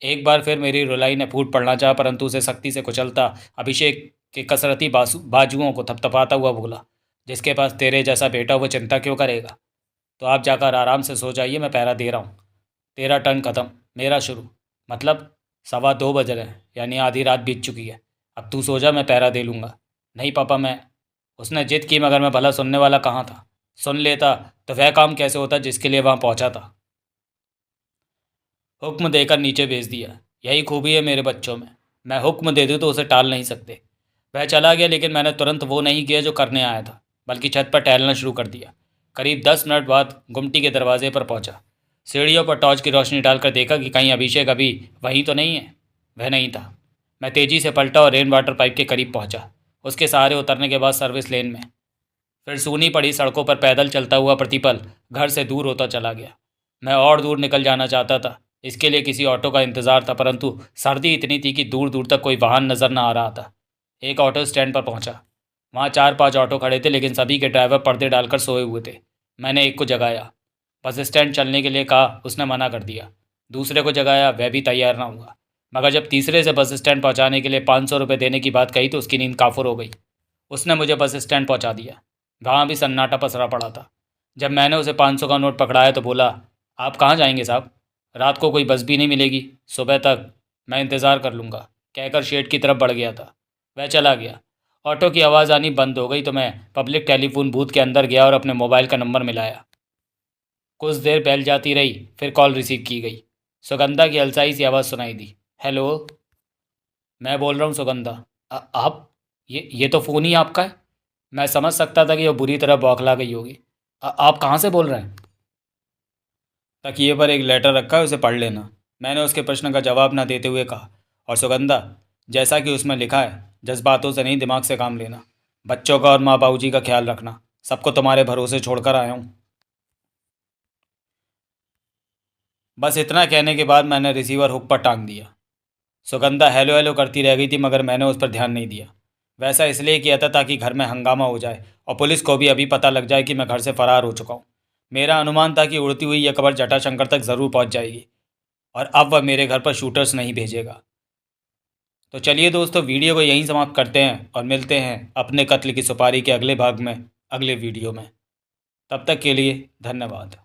एक बार फिर मेरी रुलाई ने फूट पड़ना चाहा, परंतु उसे सख्ती से कुचलता अभिषेक के कसरती बाजुओं को थपथपाता हुआ बोला, जिसके पास तेरे जैसा बेटा वो चिंता क्यों करेगा? तो आप जाकर आराम से सो जाइए, मैं पहरा दे रहा हूँ। तेरा टर्न ख़त्म, मेरा शुरू। मतलब 2:15 बज रहे हैं, यानी आधी रात बीत चुकी है। अब तू सो जा, मैं पहरा दे लूँगा। नहीं पापा, मैं। उसने जिद की, मगर मैं भला सुनने वाला कहाँ था। सुन लेता तो वह काम कैसे होता जिसके लिए वहाँ पहुँचा था। हुक्म देकर नीचे भेज दिया। यही खूबी है मेरे बच्चों में, मैं हुक्म दे दूँ तो उसे टाल नहीं सकते। वह चला गया, लेकिन मैंने तुरंत वो नहीं किया जो करने आया था, बल्कि छत पर टहलना शुरू कर दिया। करीब 10 मिनट बाद गुमटी के दरवाजे पर पहुंचा। सीढ़ियों पर टॉर्च की रोशनी डालकर देखा कि कहीं अभिषेक अभी वहीं तो नहीं है। वह नहीं था। मैं तेज़ी से पलटा और रेन वाटर पाइप के करीब पहुंचा। उसके सहारे उतरने के बाद सर्विस लेन में, फिर सूनी पड़ी सड़कों पर पैदल चलता हुआ प्रतिपल घर से दूर होता चला गया। मैं और दूर निकल जाना चाहता था, इसके लिए किसी ऑटो का इंतज़ार था, परंतु सर्दी इतनी थी कि दूर दूर तक कोई वाहन नज़र न आ रहा था। एक ऑटो स्टैंड पर पहुंचा। वहाँ 4-5 ऑटो खड़े थे, लेकिन सभी के ड्राइवर पर्दे डालकर सोए हुए थे। मैंने एक को जगाया। बस स्टैंड चलने के लिए कहा, उसने मना कर दिया। दूसरे को जगाया, वह भी तैयार ना हुआ। मगर जब तीसरे से बस स्टैंड पहुँचाने के लिए 500 रुपये देने की बात कही तो उसकी नींद काफुर हो गई। उसने मुझे बस स्टैंड पहुँचा दिया। वहाँ भी सन्नाटा पसरा पड़ा था। जब मैंने उसे 500 का नोट पकड़ाया तो बोला, आप कहाँ जाएंगे साहब? रात को कोई बस भी नहीं मिलेगी, सुबह तक मैं इंतज़ार कर लूँगा, कहकर शेड की तरफ बढ़ गया था। वह चला गया। ऑटो की आवाज़ आनी बंद हो गई तो मैं पब्लिक टेलीफोन बूथ के अंदर गया और अपने मोबाइल का नंबर मिलाया। कुछ देर बेल जाती रही, फिर कॉल रिसीव की गई। सुगंधा की अलसाई सी आवाज़ सुनाई दी। हेलो। मैं बोल रहा हूँ सुगंधा। आप? ये तो फ़ोन ही आपका है। मैं समझ सकता था कि वो बुरी तरह बौखला गई होगी। आप कहाँ से बोल रहे हैं? तकिए पर एक लेटर रखा है, उसे पढ़ लेना, मैंने उसके प्रश्न का जवाब न देते हुए कहा। और सुगंधा, जैसा कि उसमें लिखा है, जज्बातों से नहीं दिमाग से काम लेना। बच्चों का और माँ बाबूजी का ख्याल रखना। सबको तुम्हारे भरोसे छोड़कर आया हूँ। बस इतना कहने के बाद मैंने रिसीवर हुक पर टांग दिया। सुगंधा हेलो हेलो करती रह गई थी, मगर मैंने उस पर ध्यान नहीं दिया। वैसा इसलिए किया था ताकि घर में हंगामा हो जाए और पुलिस को भी अभी पता लग जाए कि मैं घर से फरार हो चुका हूँ। मेरा अनुमान था कि उड़ती हुई यह खबर जटाशंकर तक ज़रूर पहुँच जाएगी और अब वह मेरे घर पर शूटर्स नहीं भेजेगा। तो चलिए दोस्तों, वीडियो को यहीं समाप्त करते हैं और मिलते हैं अपने कत्ल की सुपारी के अगले भाग में, अगले वीडियो में। तब तक के लिए धन्यवाद।